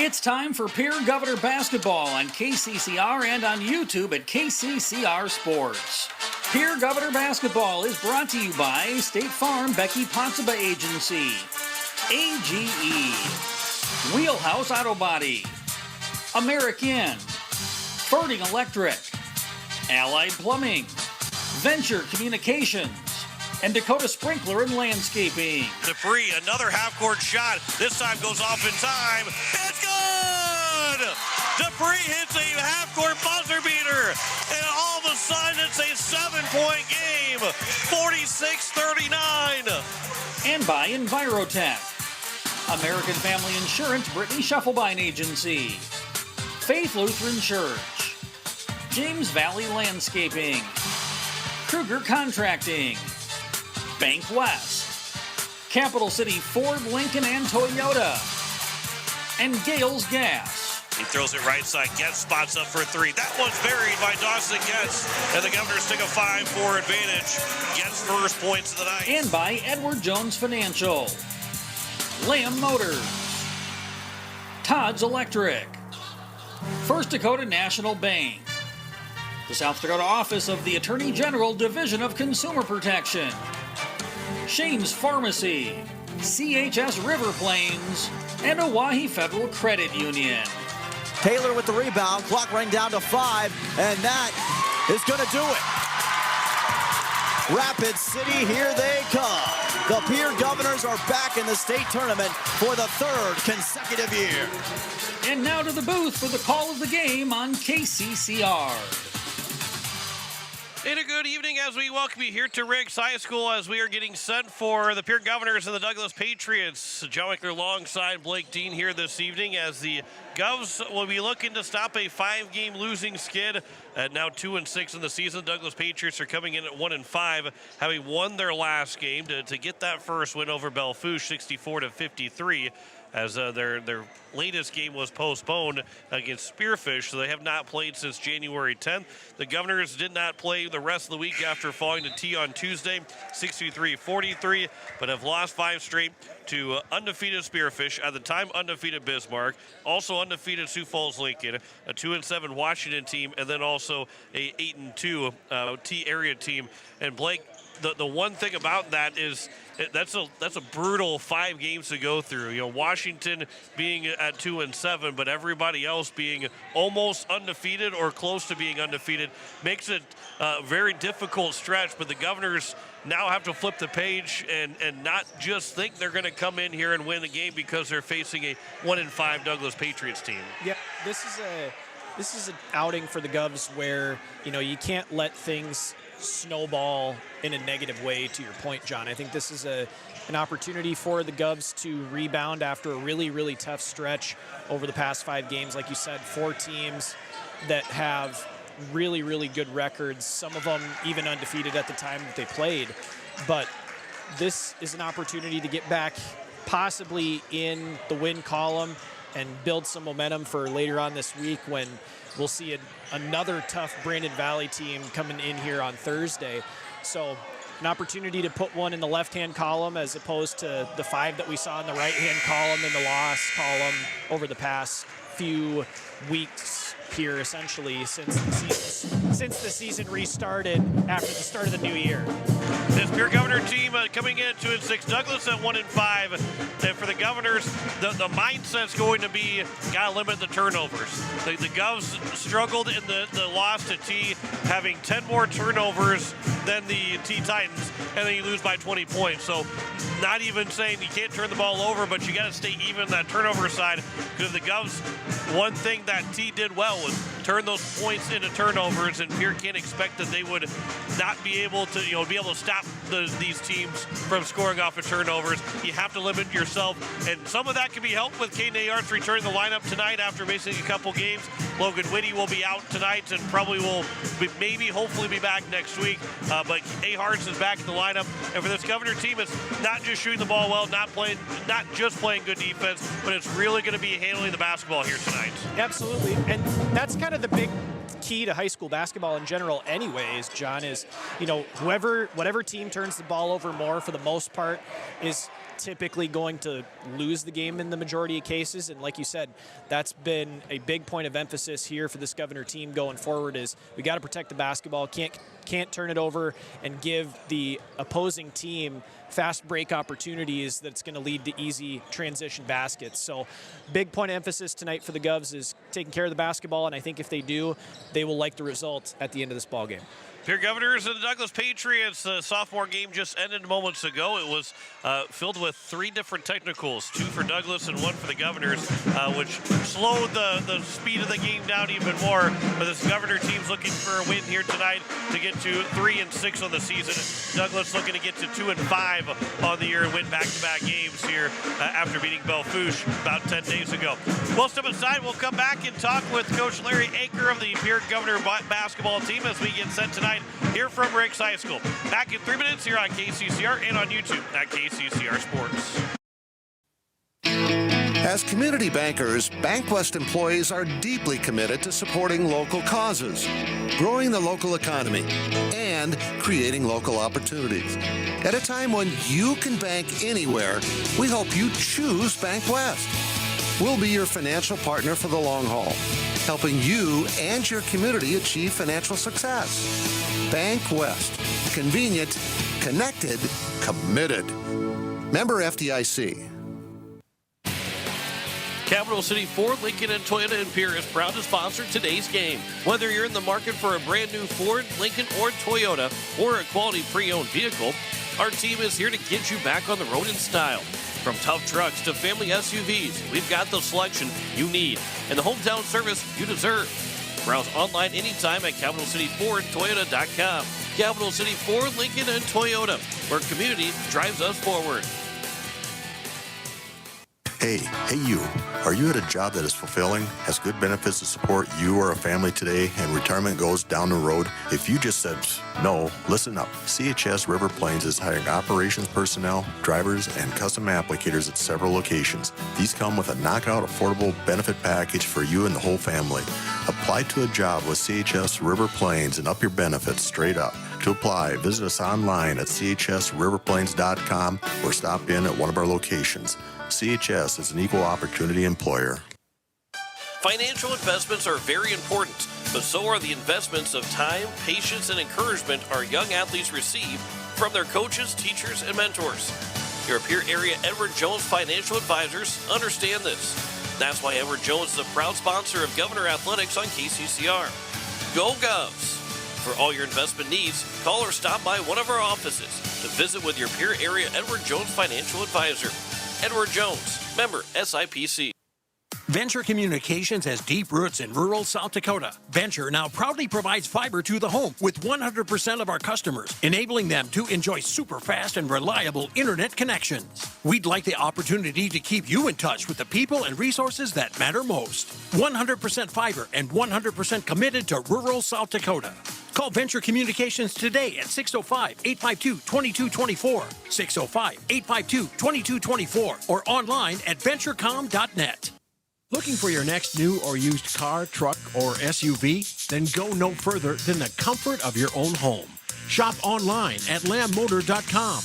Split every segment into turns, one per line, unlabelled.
It's time for Pierre Governor Basketball on KCCR and on YouTube at KCCR Sports. Pierre Governor Basketball is brought to you by State Farm Becky Ponsaba Agency, AGE, Wheelhouse Auto Body, American, Ferding Electric, Allied Plumbing, Venture Communications, and Dakota Sprinkler and Landscaping.
Dupree, another half-court shot. This time goes off in time. It's good! Dupree hits a half-court buzzer beater, and all of a sudden it's a 7-point game, 46-39.
And by Envirotech, American Family Insurance Brittany Shufflebine Agency, Faith Lutheran Church, James Valley Landscaping, Kruger Contracting, Bank West, Capital City Ford, Lincoln, and Toyota, and Gales Gas.
He throws it right side. Getz spots up for three. That one's buried by Dawson Getz, and the Governors take a 5-4 advantage. Getz first points of the night.
And by Edward Jones Financial, Lamb Motors, Todd's Electric, First Dakota National Bank, the South Dakota Office of the Attorney General Division of Consumer Protection, Shane's Pharmacy, CHS River Plains, and Oahe Federal Credit Union.
Taylor with the rebound, clock running down to 5, and that is going to do it. Rapid City, here they come. The Pierre Governors are back in the state tournament for the 3rd consecutive year.
And now to the booth for the call of the game on KCCR.
And a good evening as we welcome you here to Riggs High School as we are getting set for the Pierre Governors and the Douglas Patriots. Joe Wickler alongside Blake Dean here this evening as the Govs will be looking to stop a 5-game losing skid at now 2-6 in the season. Douglas Patriots are coming in at 1-5, having won their last game to get that first win over Belfouche, 64-53. As their latest game was postponed against Spearfish, so they have not played since January 10th. The Governors did not play the rest of the week after falling to T on Tuesday, 63-43, but have lost 5 straight to undefeated Spearfish, at the time undefeated Bismarck, also undefeated Sioux Falls Lincoln, a 2-7 Washington team, and then also a 8-2 T area team. And Blake, the one thing about that is that's a brutal 5 games to go through. You know, Washington being at 2-7, but everybody else being almost undefeated or close to being undefeated makes it a very difficult stretch. But the Governors now have to flip the page and not just think they're going to come in here and win the game because they're facing a 1-5 Douglas Patriots team.
Yeah, this is an outing for the Govs where, you know, you can't let things snowball in a negative way, to your point, John. I think this is an opportunity for the Govs to rebound after a really, really tough stretch over the past 5 games. Like you said, 4 teams that have really, really good records, some of them even undefeated at the time that they played. But this is an opportunity to get back possibly in the win column and build some momentum for later on this week when we'll see another tough Brandon Valley team coming in here on Thursday. So an opportunity to put one in the left-hand column as opposed to the 5 that we saw in the right-hand column in the loss column over the past few weeks here, essentially, since the season restarted after the start of the new year.
This Pierre Governor team coming in at 2-6, Douglas at 1-5. And for the Governors, the mindset's going to be gotta limit the turnovers. The Govs struggled in the loss to T, having 10 more turnovers than the T Titans, and then you lose by 20 points. So not even saying you can't turn the ball over, but you got to stay even on that turnover side, because the Govs, one thing that T did well was turn those points into turnovers, and Pierre can't expect that they would not be able to, be able to stop these teams from scoring off of turnovers. You have to limit yourself, and some of that can be helped with Caden Ayarts returning the lineup tonight after missing a couple games. Logan Whitty will be out tonight and probably will hopefully be back next week. But Ayarts is back in the lineup, and for this Governor team, it's not just shooting the ball well, not just playing good defense, but it's really going to be handling the basketball here tonight.
Absolutely, and that's kind of the big key to high school basketball in general anyways, John, is, whatever team turns the ball over more for the most part is typically going to lose the game in the majority of cases. And like you said, that's been a big point of emphasis here for this Governor team going forward is we got to protect the basketball, can't turn it over and give the opposing team fast break opportunities that's going to lead to easy transition baskets. So big point of emphasis tonight for the Govs is taking care of the basketball, and I think if they do, they will like the result at the end of this ball game.
Pierre Governors and the Douglas Patriots, the sophomore game just ended moments ago. It was filled with 3 different technicals, 2 for Douglas and 1 for the Governors, which slowed the speed of the game down even more. But this Governor team's looking for a win here tonight to get to 3-6 on the season. Douglas looking to get to 2-5 on the year and win back-to-back games here after beating Bellefouche about 10 days ago. We'll step aside. We'll come back and talk with Coach Larry Aker of the Pierre Governor basketball team as we get set tonight here from Riggs High School. Back in 3 minutes here on KCCR and on YouTube at KCCR Sports.
As community bankers, BankWest employees are deeply committed to supporting local causes, growing the local economy, and creating local opportunities. At a time when you can bank anywhere, we hope you choose BankWest. We'll be your financial partner for the long haul, helping you and your community achieve financial success. BankWest. Convenient, connected, committed. Member FDIC.
Capital City Ford, Lincoln, and Toyota in Pierre is proud to sponsor today's game. Whether you're in the market for a brand new Ford, Lincoln, or Toyota, or a quality pre-owned vehicle, our team is here to get you back on the road in style. From tough trucks to family SUVs, we've got the selection you need and the hometown service you deserve. Browse online anytime at CapitalCityFordToyota.com. Capital City Ford, Lincoln, and Toyota, where community drives us forward.
Hey you. Are you at a job that is fulfilling, has good benefits to support you or a family today, and retirement goes down the road? If you just said no, listen up. CHS River Plains is hiring operations personnel, drivers, and custom applicators at several locations. These come with a knockout affordable benefit package for you and the whole family. Apply to a job with CHS River Plains and up your benefits straight up. To apply, visit us online at chsriverplains.com or stop in at one of our locations. CHS is an equal opportunity employer.
Financial investments are very important, but so are the investments of time, patience, and encouragement our young athletes receive from their coaches, teachers, and mentors. Your Pierre area Edward Jones Financial Advisors understand this. That's why Edward Jones is a proud sponsor of Governor Athletics on KCCR. Go Govs! For all your investment needs, call or stop by one of our offices to visit with your Pierre area Edward Jones Financial Advisor. Edward Jones, member SIPC.
Venture Communications has deep roots in rural South Dakota. Venture now proudly provides fiber to the home with 100% of our customers, enabling them to enjoy super fast and reliable internet connections. We'd like the opportunity to keep you in touch with the people and resources that matter most. 100% fiber and 100% committed to rural South Dakota. Call Venture Communications today at 605-852-2224, 605-852-2224, or online at venturecom.net. Looking for your next new or used car, truck, or SUV? Then go no further than the comfort of your own home. Shop online at lambmotor.com.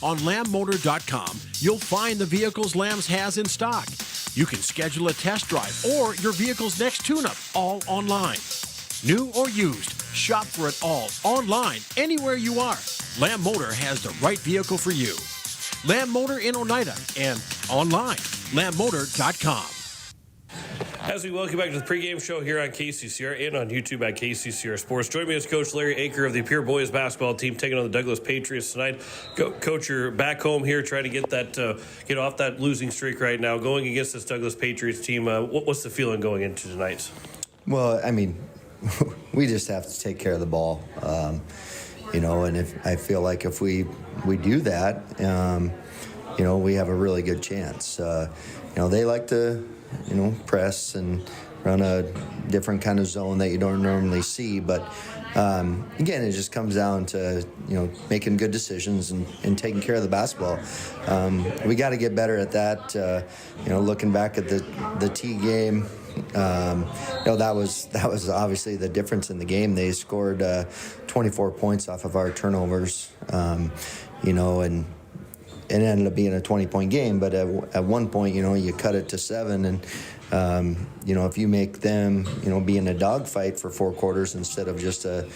On lambmotor.com, you'll find the vehicles Lambs has in stock. You can schedule a test drive or your vehicle's next tune-up all online. New or used, shop for it all online anywhere you are. Lamb Motor has the right vehicle for you. Lamb Motor in Oneida and online, lambmotor.com.
As we welcome back to the pregame show here on KCCR and on YouTube at KCCR Sports. Join me as Coach Larry Aker of the Pierre boys basketball team taking on the Douglas Patriots tonight. Coach, you're back home here trying to get off that losing streak right now. Going against this Douglas Patriots team, what's the feeling going into tonight?
Well, I mean, we just have to take care of the ball, and I feel like if we do that, we have a really good chance. They like to, press and run a different kind of zone that you don't normally see. But, again, it just comes down to, making good decisions and taking care of the basketball. We got to get better at that. Looking back at the T game, that was obviously the difference in the game. They scored 24 points off of our turnovers, and it ended up being a 20-point game, but at one point, you cut it to 7, and if you make them, be in a dogfight for 4 quarters instead of just a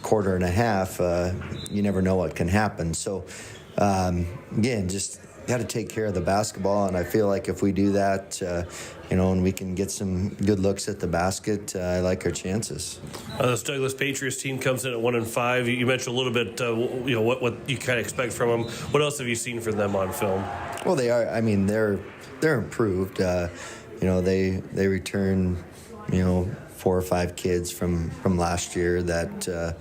quarter and a half, you never know what can happen. So, again, just got to take care of the basketball, and I feel like if we do that, and we can get some good looks at the basket, I like our chances.
This Douglas Patriots team comes in at 1-5. You mentioned a little bit, what you kind of expect from them. What else have you seen from them on film?
Well, they are. I mean, they're improved. They return, 4 or 5 kids from last year that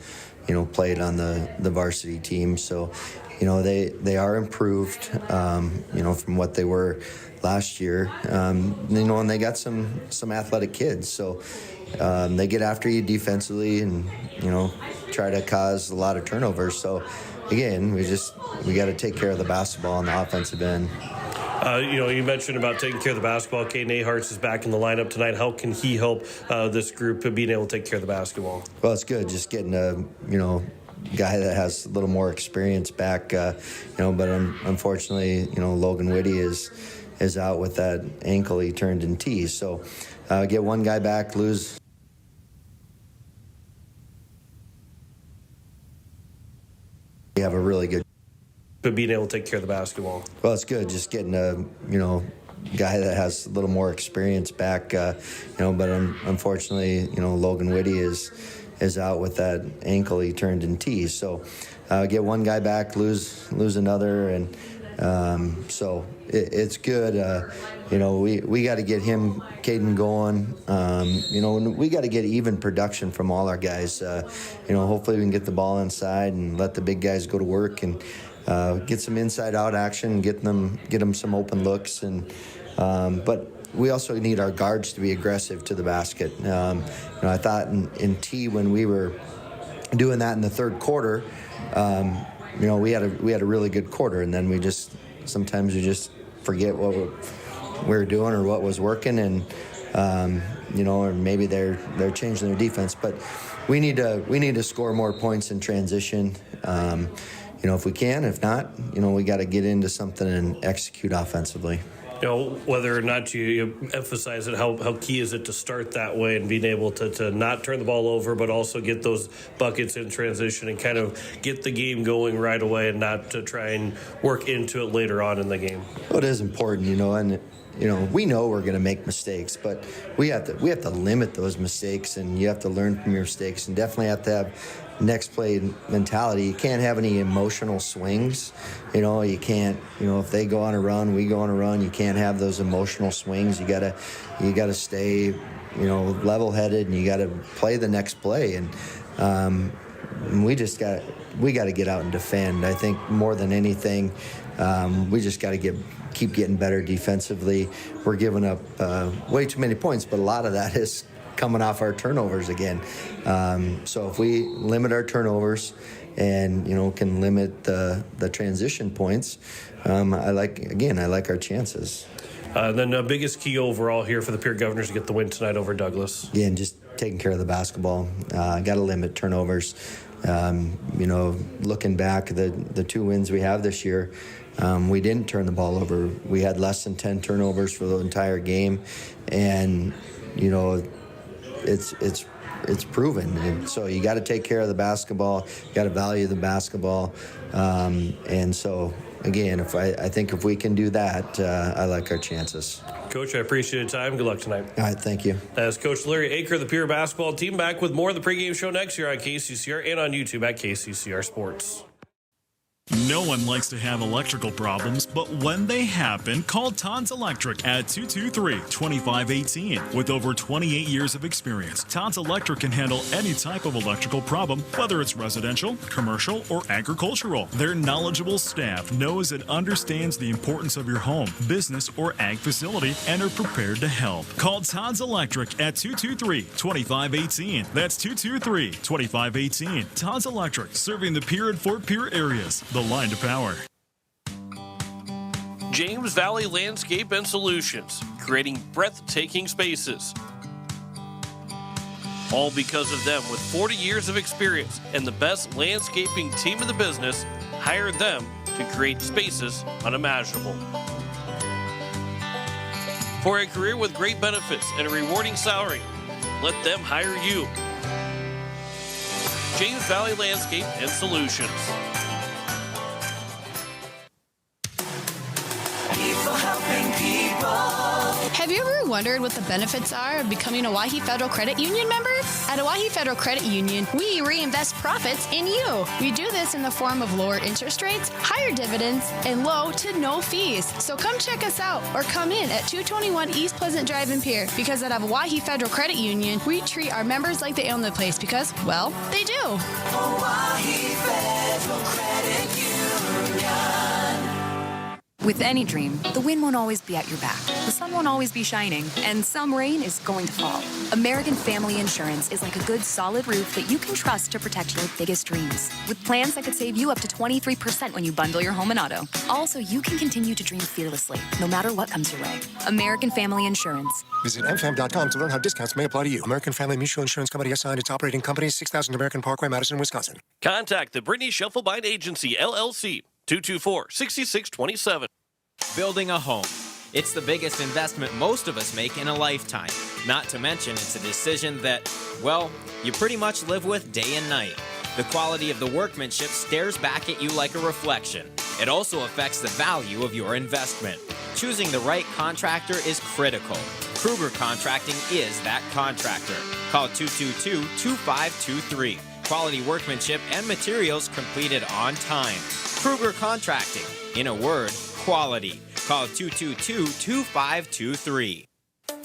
played on the varsity team. So, they are improved, from what they were last year. And they got some athletic kids. So they get after you defensively and, try to cause a lot of turnovers. So, again, we got to take care of the basketball on the offensive end.
You mentioned about taking care of the basketball. Caden Aharts is back in the lineup tonight. How can he help this group being able to take care of the basketball?
Well, it's good just getting a, guy that has a little more experience back, but unfortunately, Logan Whitty is out with that ankle he turned in T. So get one guy back, lose. We have a really good.
But being able to take care of the basketball.
Well, it's good just getting a, guy that has a little more experience back, but unfortunately, Logan Whitty is out with that ankle he turned in T. So get one guy back, lose another, and so it's good. We got to get Caden going. We got to get even production from all our guys. Hopefully we can get the ball inside and let the big guys go to work and get some inside-out action, get them some open looks, and but we also need our guards to be aggressive to the basket. I thought in T when we were doing that in the third quarter, we had a really good quarter, and then sometimes we just forget what we were doing or what was working, and or maybe they're changing their defense. But we need to score more points in transition. If we can, if not, we got to get into something and execute offensively.
Whether or not you emphasize it, how key is it to start that way and being able to not turn the ball over, but also get those buckets in transition and kind of get the game going right away and not to try and work into it later on in the game?
Well, it is important, and we know we're going to make mistakes, but we have to limit those mistakes, and you have to learn from your mistakes, and definitely have to have next play mentality. You can't have any emotional swings. You can't, if they go on a run, we go on a run, you can't have those emotional swings. You gotta stay, level-headed, and you gotta play the next play. And we got to get out and defend. I think more than anything, we just got to keep getting better defensively. We're giving up way too many points, but a lot of that is coming off our turnovers again. So if we limit our turnovers and can limit the transition points, I like our chances.
Then the biggest key overall here for the Pierre Governors to get the win tonight over Douglas.
Yeah, and just taking care of the basketball. Got to limit turnovers. Looking back, the 2 wins we have this year, we didn't turn the ball over. We had less than 10 turnovers for the entire game, and it's proven. And so you got to take care of the basketball. You got to value the basketball, and so again, I think if we can do that, I like our chances.
Coach, I appreciate your time. Good luck tonight.
All right, thank you.
As Coach Larry Aker, the Pierre basketball team, back with more of the pregame show next year on KCCR and on YouTube at KCCR Sports.
No one likes to have electrical problems, but when they happen, call Todd's Electric at 223-2518. With over 28 years of experience, Todd's Electric can handle any type of electrical problem, whether it's residential, commercial, or agricultural. Their knowledgeable staff knows and understands the importance of your home, business, or ag facility and are prepared to help. Call Todd's Electric at 223-2518. That's 223-2518. Todd's Electric, serving the Pierre and Fort Pierre areas. The line to power.
James Valley Landscape and Solutions, creating breathtaking spaces. All because of them, with 40 years of experience and the best landscaping team in the business, hire them to create spaces unimaginable. For a career with great benefits and a rewarding salary, let them hire you. James Valley Landscape and Solutions.
People helping people. Have you ever wondered what the benefits are of becoming a Owyhee Federal Credit Union member? At Owyhee Federal Credit Union, we reinvest profits in you. We do this in the form of lower interest rates, higher dividends, and low to no fees. So come check us out or come in at 221 East Pleasant Drive in Pierre, because at Owyhee Federal Credit Union, we treat our members like they own the place because, well, they do.
Owyhee Federal Credit Union. With any dream, the wind won't always be at your back, the sun won't always be shining, and some rain is going to fall. American Family Insurance is like a good, solid roof that you can trust to protect your biggest dreams. With plans that could save you up to 23% when you bundle your home and auto. Also, you can continue to dream fearlessly, no matter what comes your way. American Family Insurance.
Visit mfam.com to learn how discounts may apply to you. American Family Mutual Insurance Company assigned its operating company, 6000 American Parkway, Madison, Wisconsin.
Contact the Brittany Shufflebind Agency, LLC, 224-6627.
Building a home. It's the biggest investment most of us make in a lifetime. Not to mention, it's a decision that, well, you pretty much live with day and night. The quality of the workmanship stares back at you like a reflection. It also affects the value of your investment. Choosing the right contractor is critical. Kruger Contracting is that contractor. Call 222-2523. Quality workmanship and materials completed on time. Kruger Contracting. In a word, quality. Call 222-2523.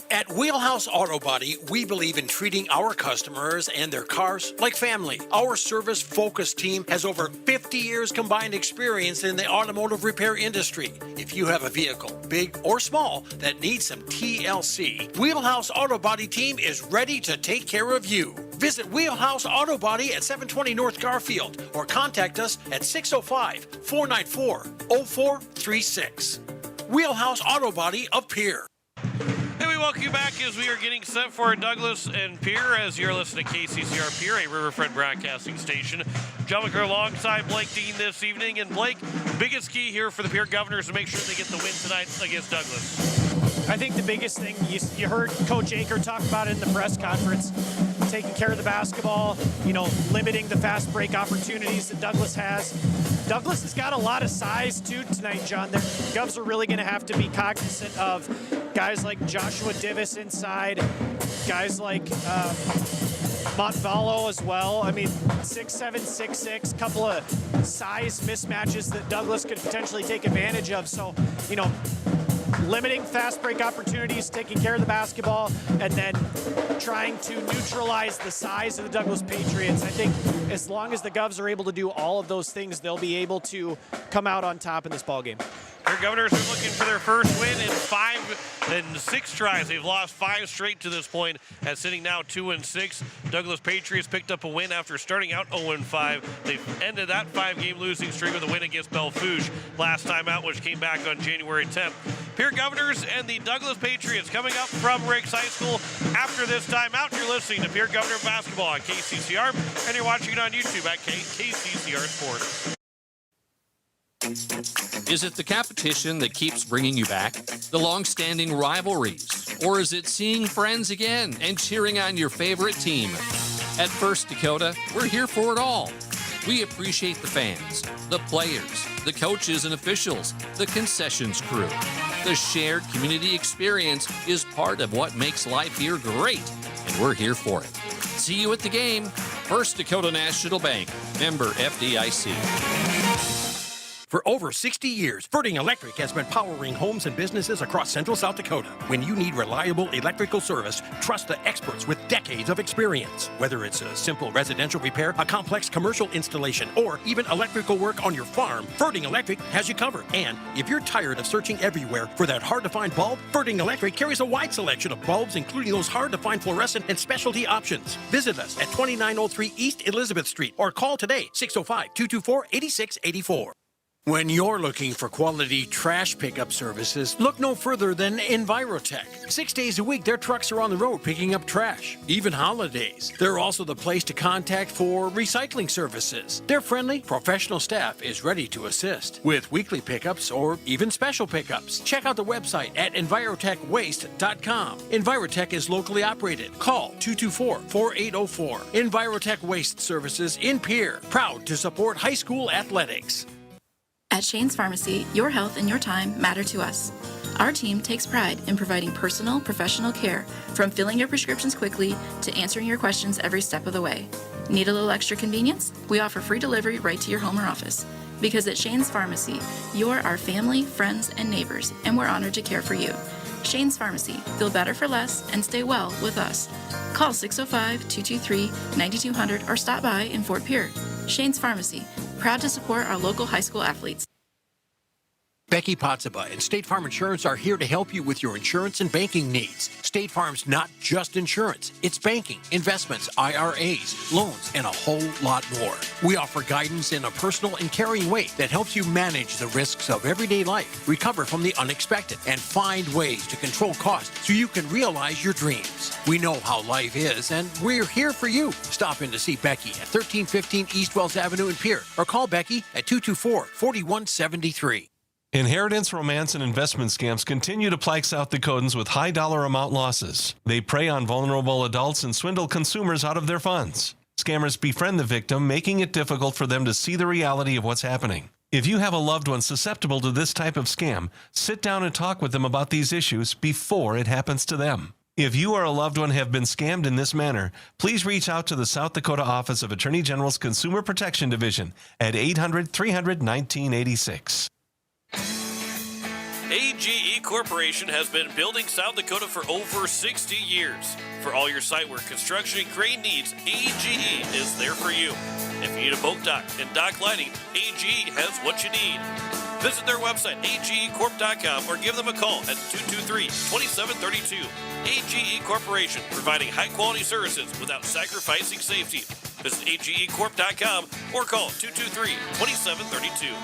At Wheelhouse Auto Body, we believe in treating our customers and their cars like family. Our service-focused team has over 50 years combined experience in the automotive repair industry. If you have a vehicle, big or small, that needs some TLC, Wheelhouse Auto Body team is ready to take care of you. Visit Wheelhouse Auto Body at 720 North Garfield or contact us at 605-494-0436. Wheelhouse Auto Body of Pierre.
Welcome you back as we are getting set for Douglas and Pierre as you're listening to KCCR Pierre, a Riverfront broadcasting station. John McClure alongside Blake Dean this evening. And Blake, biggest key here for the Pierre Governors to make sure they get the win tonight against Douglas.
I think the biggest thing, you heard Coach Aker talk about it in the press conference, taking care of the basketball, limiting the fast break opportunities that Douglas has. Douglas has got a lot of size, too, tonight, John. The Govs are really going to have to be cognizant of guys like Joshua Divis inside, guys like Montvallo as well. I mean, 6'7", 6'6", couple of size mismatches that Douglas could potentially take advantage of. So, limiting fast break opportunities, taking care of the basketball, and then trying to neutralize the size of the Douglas Patriots. I think as long as the Govs are able to do all of those things, they'll be able to come out on top in this ballgame.
Their Governors are looking for their first win in 6 tries. They've lost 5 straight to this point, at sitting now 2-6. Douglas Patriots picked up a win after starting out 0-5. They ended that 5-game losing streak with a win against Belfouche last time out, which came back on January 10th. Pierre Governors and the Douglas Patriots coming up from Riggs High School after this timeout. You're listening to Pierre Governor Basketball on KCCR, and you're watching it on YouTube at KCCR Sports.
Is it the competition that keeps bringing you back? The long-standing rivalries? Or is it seeing friends again and cheering on your favorite team? At First Dakota, we're here for it all. We appreciate the fans, the players, the coaches and officials, the concessions crew. The shared community experience is part of what makes life here great, and we're here for it. See you at the game. First Dakota National Bank, member FDIC.
For over 60 years, Ferding Electric has been powering homes and businesses across central South Dakota. When you need reliable electrical service, trust the experts with decades of experience. Whether it's a simple residential repair, a complex commercial installation, or even electrical work on your farm, Ferding Electric has you covered. And if you're tired of searching everywhere for that hard-to-find bulb, Ferding Electric carries a wide selection of bulbs, including those hard-to-find fluorescent and specialty options. Visit us at 2903 East Elizabeth Street or call today, 605-224-8684. When you're looking for quality trash pickup services, look no further than Envirotech. 6 days a week, their trucks are on the road picking up trash, even holidays. They're also the place to contact for recycling services. Their friendly, professional staff is ready to assist with weekly pickups or even special pickups. Check out the website at envirotechwaste.com. Envirotech is locally operated. Call 224-4804. Envirotech Waste Services in Pierre, proud to support high school athletics.
At Shane's Pharmacy, your health and your time matter to us. Our team takes pride in providing personal, professional care, from filling your prescriptions quickly to answering your questions every step of the way. Need a little extra convenience? We offer free delivery right to your home or office. Because at Shane's Pharmacy, you're our family, friends, and neighbors, and we're honored to care for you. Shane's Pharmacy. Feel better for less and stay well with us. Call 605-223-9200 or stop by in Fort Pierre. Shane's Pharmacy. Proud to support our local high school athletes.
Becky Potsuba and State Farm Insurance are here to help you with your insurance and banking needs. State Farm's not just insurance. It's banking, investments, IRAs, loans, and a whole lot more. We offer guidance in a personal and caring way that helps you manage the risks of everyday life, recover from the unexpected, and find ways to control costs so you can realize your dreams. We know how life is, and we're here for you. Stop in to see Becky at 1315 East Wells Avenue in Pierre, or call Becky at 224-4173.
Inheritance, romance, and investment scams continue to plague South Dakotans with high dollar amount losses. They prey on vulnerable adults and swindle consumers out of their funds. Scammers befriend the victim, making it difficult for them to see the reality of what's happening. If you have a loved one susceptible to this type of scam, sit down and talk with them about these issues before it happens to them. If you or a loved one have been scammed in this manner, please reach out to the South Dakota Office of Attorney General's Consumer Protection Division at 800-300-1986.
AGE Corporation has been building South Dakota for over 60 years. For all your site work, construction, and crane needs, AGE is there for you. If you need a boat dock and dock lighting, AGE has what you need. Visit their website, agecorp.com, or give them a call at 223-2732. AGE Corporation, providing high-quality services without sacrificing safety. Visit agecorp.com or call 223-2732.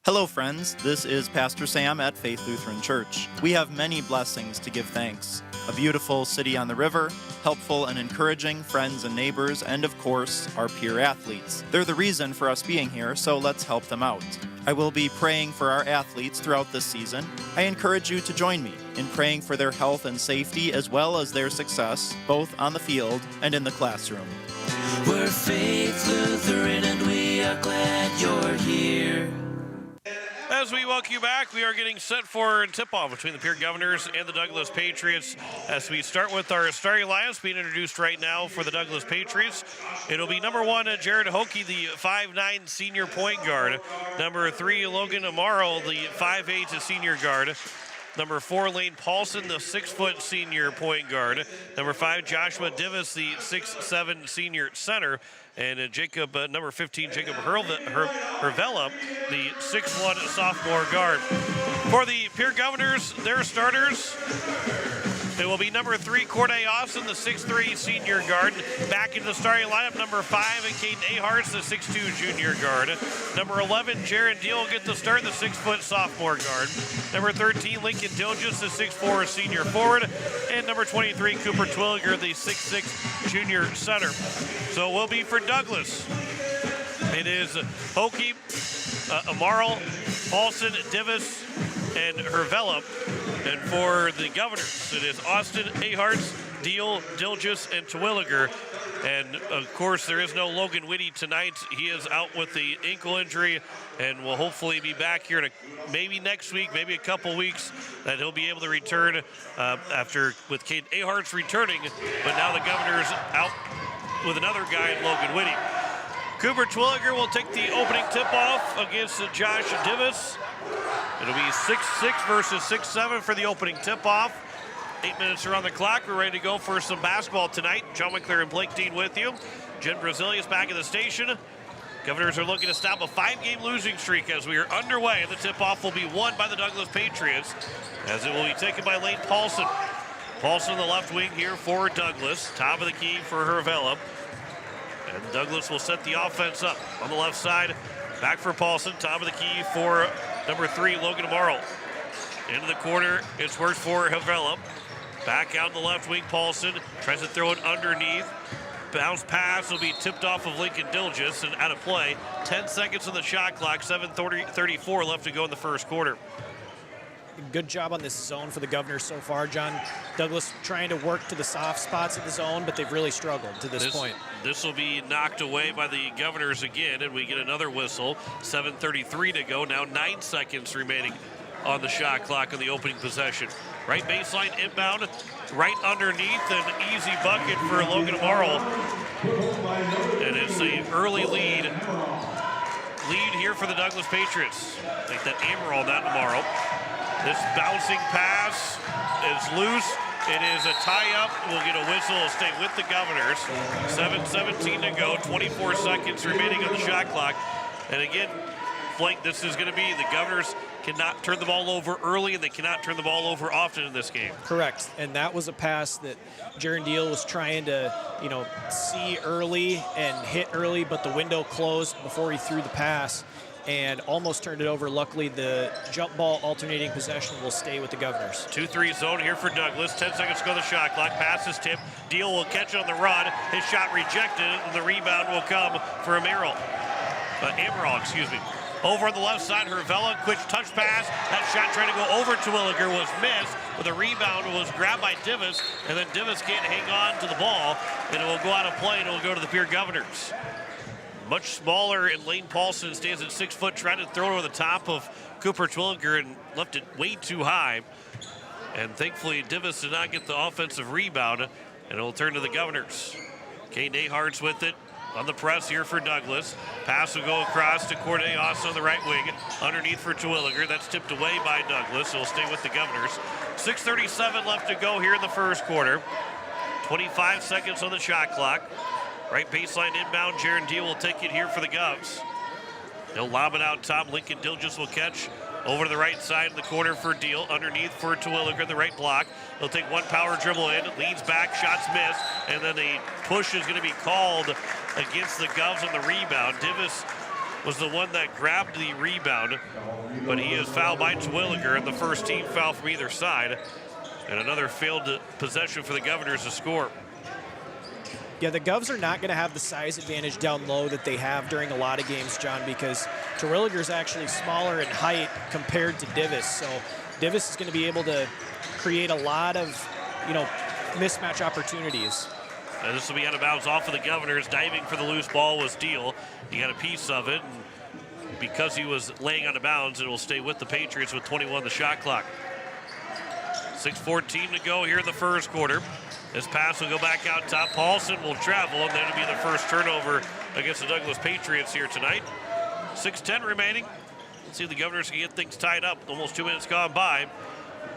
Hello, friends. This is Pastor Sam at Faith Lutheran Church. We have many blessings to give thanks. A beautiful city on the river, helpful and encouraging friends and neighbors, and of course, our peer athletes. They're the reason for us being here, so let's help them out. I will be praying for our athletes throughout this season. I encourage you to join me in praying for their health and safety as well as their success, both on the field and in the classroom.
We're Faith Lutheran and we are glad you're here.
As we welcome you back, we are getting set for a tip-off between the Pierre Governors and the Douglas Patriots. As we start with our starting lineups being introduced right now for the Douglas Patriots, it'll be number 1, Jared Hoke, the 5'9" senior point guard. Number 3, Logan Amaro, the 5'8" senior guard. Number 4, Lane Paulson, the 6-foot senior point guard. Number 5, Joshua Divis, the 6'7" senior center. And number 15, Jacob Hervella, the 6'1" sophomore guard. For the Pierre Governors, their starters, it will be number 3, Corday Austin, the 6'3" senior guard. Back in the starting lineup, number 5, Caden Aharts, the 6'2" junior guard. Number 11, Jaron Deal will get the start, the 6-foot sophomore guard. Number 13, Lincoln Dilgis, the 6'4" senior forward. And number 23, Cooper Twilliger, the 6'6" junior center. So it will be for Douglas. It is Hoke, Amaro, Paulson, Divis, and Hervella. And for the Governors, it is Austin, Aharts, Deal, Dilgis, and Twilliger. And of course, there is no Logan Whitty tonight. He is out with the ankle injury and will hopefully be back here maybe next week, maybe a couple weeks, that he'll be able to return with Caden Aharts returning. But now the Governors out with another guy, Logan Whitty. Cooper Twilliger will take the opening tip-off against Josh Divis. It'll be 6'6" versus 6'7" for the opening tip-off. 8 minutes are on the clock. We're ready to go for some basketball tonight. John Winkler and Blake Dean with you. Jen Brazilius back in the station. Governors are looking to stop a 5-game losing streak as we are underway. The tip-off will be won by the Douglas Patriots as it will be taken by Lane Paulson. Paulson on the left wing here for Douglas. Top of the key for Hervella. And Douglas will set the offense up on the left side. Back for Paulson, top of the key for number 3, Logan Amaro. Into the corner, it's worked for Havella. Back out in the left wing, Paulson tries to throw it underneath. Bounce pass will be tipped off of Lincoln Dilgis and out of play. 10 seconds on the shot clock, 7:34 left to go in the first quarter.
Good job on this zone for the Governors so far. John Douglas trying to work to the soft spots of the zone, but they've really struggled to this point.
This will be knocked away by the Governors again, and we get another whistle. 7:33 to go, now 9 seconds remaining on the shot clock on the opening possession. Right baseline inbound, right underneath, an easy bucket for Logan Amaro. And it's an early lead here for the Douglas Patriots. Make that Amaral, not Amaro. This bouncing pass is loose. It is a tie-up. We'll get a whistle. It'll stay with the Governors. 7:17 to go, 24 seconds remaining on the shot clock. And again, Blake, this is going to be the Governors cannot turn the ball over early, and they cannot turn the ball over often in this game.
Correct, and that was a pass that Jaron Deal was trying to, see early and hit early, but the window closed before he threw the pass and almost turned it over. Luckily, the jump ball alternating possession will stay with the Governors.
2-3 zone here for Douglas. 10 seconds to go on the shot clock. Pass is tipped. Deal will catch it on the run. His shot rejected, and the rebound will come for Amaral. Over on the left side, Hervella, quick touch pass. That shot trying to go over to Williger was missed, but the rebound was grabbed by Divis, and then Divis can't hang on to the ball, and it will go out of play, and it will go to the Pierre Governors. Much smaller, and Lane Paulson stands at 6 foot, trying to throw it over the top of Cooper Twilliger and left it way too high. And thankfully, Divis did not get the offensive rebound, and it will turn to the Governors. Kane Neyhart's with it. On the press here for Douglas. Pass will go across to Corday Austin on the right wing. Underneath for Terwilliger. That's tipped away by Douglas. He'll stay with the Governors. 6:37 left to go here in the first quarter. 25 seconds on the shot clock. Right baseline inbound. Jaron Deal will take it here for the Govs. He'll lob it out top. Lincoln Dilgis will catch. Over to the right side in the corner for Deal. Underneath for Terwilliger, the right block. He'll take one power dribble in. Leads back, shots missed. And then the push is going to be called against the Govs on the rebound. Divis was the one that grabbed the rebound, but he is fouled by Terwilliger, and the first team foul from either side. And another failed possession for the Governors to score.
Yeah, the Govs are not going to have the size advantage down low that they have during a lot of games, John, because Terwilliger is actually smaller in height compared to Divis. So Divis is going to be able to create a lot of, mismatch opportunities.
And this will be out of bounds off of the Governors. Diving for the loose ball was Deal. He got a piece of it. And because he was laying out of bounds, it will stay with the Patriots with 21 on the shot clock. 6:14 to go here in the first quarter. This pass will go back out top. Paulson will travel, and then it'll be the first turnover against the Douglas Patriots here tonight. 6:10 remaining. Let's see if the Governors can get things tied up. Almost 2 minutes gone by.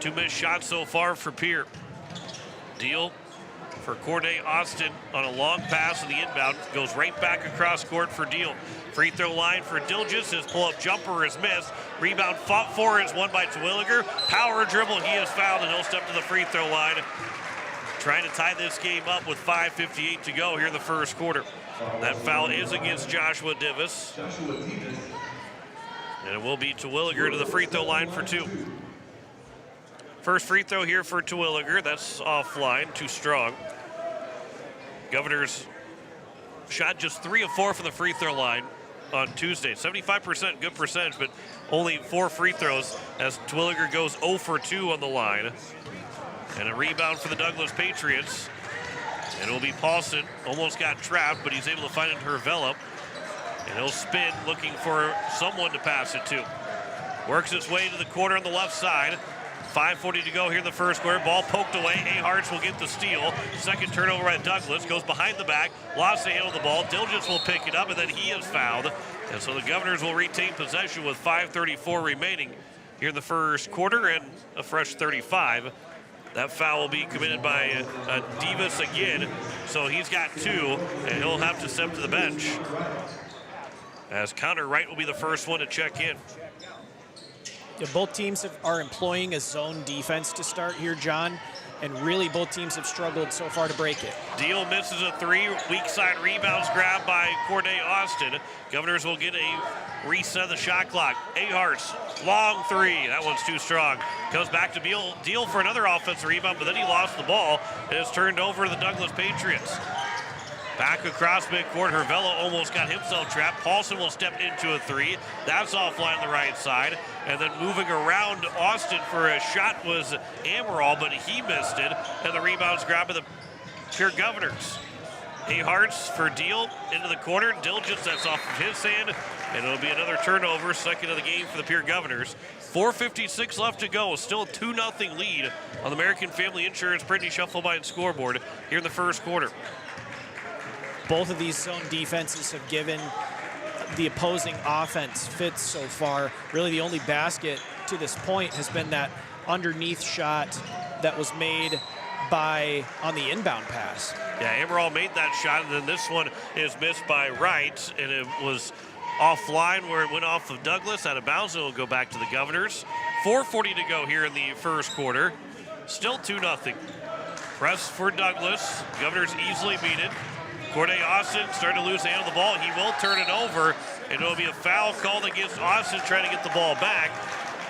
2 missed shots so far for Pierre. Deal for Corday Austin on a long pass in the inbound. Goes right back across court for Deal. Free throw line for Dilgis. His pull-up jumper is missed. Rebound fought for is won by Terwilliger. Power dribble. He is fouled, and he'll step to the free throw line. Trying to tie this game up with 5:58 to go here in the first quarter. That foul is against Joshua Divis. And it will be Terwilliger to the free throw line for 2. First free throw here for Terwilliger. That's offline, too strong. Governors shot just 3 of 4 from the free throw line on Tuesday. 75% good percentage, but only 4 free throws as Terwilliger goes 0 for 2 on the line. And a rebound for the Douglas Patriots. And it'll be Paulson. Almost got trapped, but he's able to find it to Hervella. And he'll spin, looking for someone to pass it to. Works its way to the corner on the left side. 5:40 to go here in the first quarter. Ball poked away. Aharts will get the steal. Second turnover by Douglas. Goes behind the back. Lost the handle of the ball. Dilgis will pick it up, and then he is fouled. And so the Governors will retain possession with 5:34 remaining here in the first quarter and a fresh 35. That foul will be committed by Divis again. So he's got 2, and he'll have to step to the bench. As Connor Wright will be the first one to check in.
Yeah, both teams are employing a zone defense to start here, John, and really both teams have struggled so far to break it.
Deal misses a three. Weak side rebounds grabbed by Corday Austin. Governors will get a reset of the shot clock. Ahart's long three. That one's too strong. Goes back to Deal for another offensive rebound, but then he lost the ball and it's turned over to the Douglas Patriots. Back across midcourt, Hervella almost got himself trapped. Paulson will step into a three. That's offline on the right side. And then moving around Austin for a shot was Amaral, but he missed it. And the rebound's grabbed by the Pierre Governors. Ahart's for Deal into the corner. Diligence, that's off of his hand. And it'll be another turnover, second of the game for the Pierre Governors. 4:56 left to go. Still a 2-0 lead on the American Family Insurance Brittany Shufflebine scoreboard here in the first quarter.
Both of these zone defenses have given the opposing offense fits so far. Really the only basket to this point has been that underneath shot that was made on the inbound pass.
Yeah, Amaral made that shot, and then this one is missed by Wright, and it was offline where it went off of Douglas, out of bounds. It will go back to the Governors. 4:40 to go here in the first quarter. Still 2-0. Press for Douglas. Governors easily beat it. Corday Austin starting to lose the hand of the ball. He will turn it over, and it will be a foul called against Austin trying to get the ball back.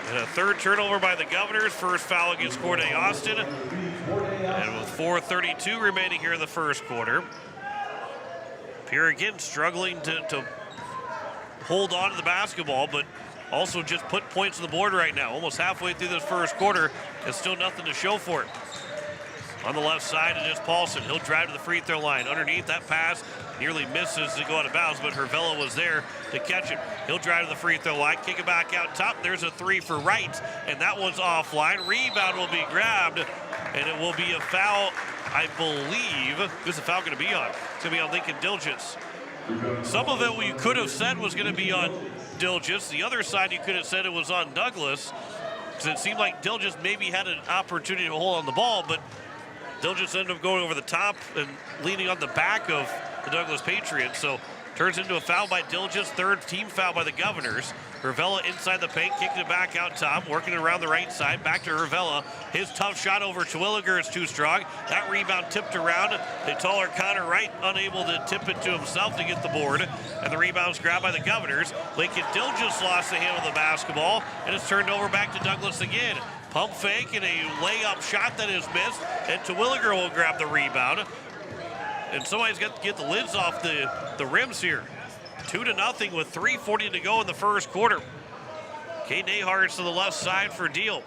And a third turnover by the Governors. First foul against Corday Austin. And with 4:32 remaining here in the first quarter. Pierre again struggling to hold on to the basketball, but also just put points on the board right now. Almost halfway through this first quarter, and still nothing to show for it. On the left side, it is Paulson. He'll drive to the free throw line. Underneath, that pass nearly misses to go out of bounds, but Hervella was there to catch it. He'll drive to the free throw line, kick it back out top. There's a three for Wright, and that one's offline. Rebound will be grabbed, and it will be a foul, I believe. Who's the foul going to be on? It's going to be on Lincoln Diligence. Some of it we could have said was going to be on Diligence. The other side, you could have said it was on Douglas, because it seemed like Diligence maybe had an opportunity to hold on the ball, but Diligence ended up going over the top and leaning on the back of the Douglas Patriots. So turns into a foul by Diligence, third team foul by the Governors. Hervella inside the paint, kicking it back out top, working it around the right side, back to Hervella. His tough shot over Terwilliger is too strong. That rebound tipped around. The taller Connor Wright unable to tip it to himself to get the board. And the rebound's grabbed by the Governors. Lincoln Diligence lost the handle of the basketball, and it's turned over back to Douglas again. Pump fake and a layup shot that is missed, and Terwilliger will grab the rebound. And somebody's got to get the lids off the rims here. 2-0 with 3:40 to go in the first quarter. Caden Ahart's to the left side for Deal.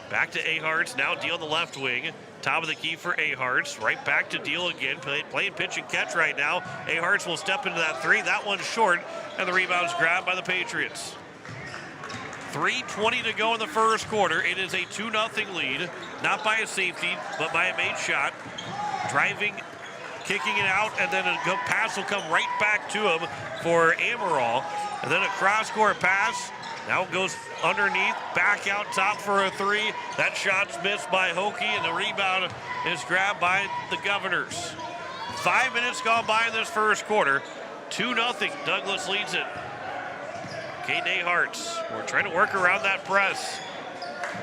Back to Ahart's, now Deal on the left wing. Top of the key for Ahart's. Right back to Deal again, playing pitch and catch right now. Ahart's will step into that three. That one's short, and the rebound's grabbed by the Patriots. 3:20 to go in the first quarter. It is a 2-0 lead, not by a safety, but by a made shot. Driving, kicking it out, and then a pass will come right back to him for Amaral. And then a cross-court pass. Now it goes underneath, back out top for a three. That shot's missed by Hokie, and the rebound is grabbed by the Governors. 5 minutes gone by in this first quarter. 2-0, Douglas leads it. Caden Ahart's. We're trying to work around that press.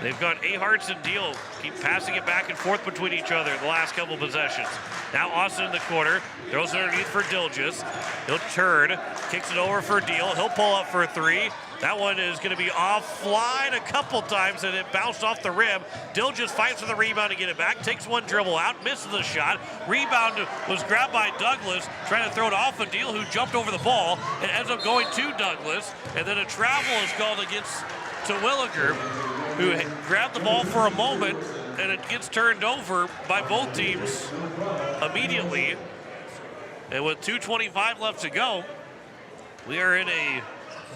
They've got Ahart's and Deal. Keep passing it back and forth between each other the last couple possessions. Now Austin in the corner. Throws it underneath for Diligence. He'll turn. Kicks it over for Deal. He'll pull up for a three. That one is going to be offline a couple times, and it bounced off the rim. Diligence fights for the rebound to get it back. Takes one dribble out. Misses the shot. Rebound was grabbed by Douglas. Trying to throw it off of Deal, who jumped over the ball. It ends up going to Douglas. And then a travel is called against Terwilliger, who grabbed the ball for a moment, and it gets turned over by both teams immediately. And with 2:25 left to go, we are in a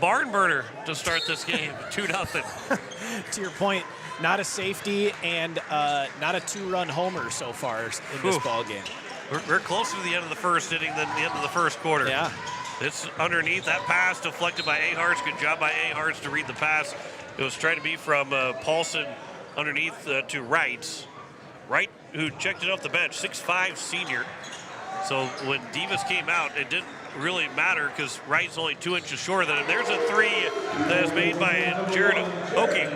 barn burner to start this game. 2-0.
To your point, not a safety and not a two-run homer so far in this ball game.
We're closer to the end of the first inning than the end of the first quarter.
Yeah.
It's underneath. That pass deflected by Ahart's. Good job by Ahart's to read the pass. It was trying to be from Paulson underneath to Wright. Wright, who checked it off the bench, 6'5" senior. So when Divas came out, it didn't really matter because Wright's only 2 inches shorter than him. There's a three that is made by Jared Hokie.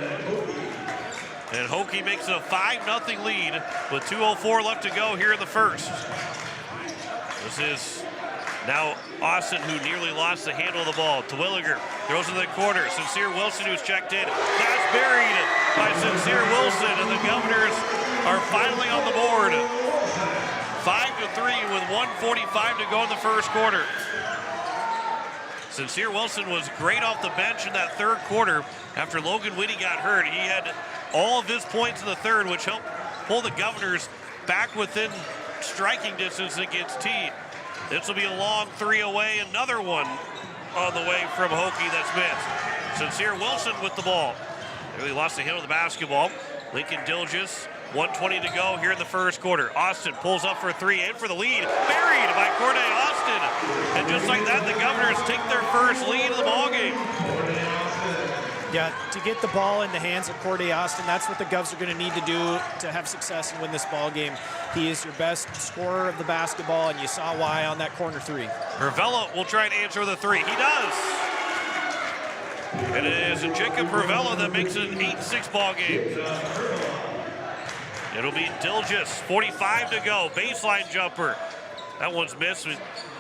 And Hokie makes it a 5-0 lead with 2:04 left to go here in the first. This is now Austin, who nearly lost the handle of the ball. Terwilliger throws in the corner. Sincere Wilson, who's checked in. That's buried by Sincere Wilson, and the Governors are finally on the board. 5-3 with 1:45 to go in the first quarter. Sincere Wilson was great off the bench in that third quarter after Logan Whitty got hurt. He had all of his points in the third, which helped pull the Governors back within striking distance against T. This will be a long three away. Another one on the way from Hokie that's missed. Sincere Wilson with the ball. Really lost the handle of the basketball. Lincoln Dilges, 1:20 to go here in the first quarter. Austin pulls up for three and for the lead. Buried by Corday Austin. And just like that, the Governors take their first lead of the ballgame.
Yeah, to get the ball in the hands of Corday Austin, that's what the Govs are going to need to do to have success and win this ball game. He is your best scorer of the basketball, and you saw why on that corner three.
Pervella will try and answer the three. He does. And it is Jacob Pervella that makes it an 8-6 ball game. It'll be Dilges, 45 to go. Baseline jumper. That one's missed. We're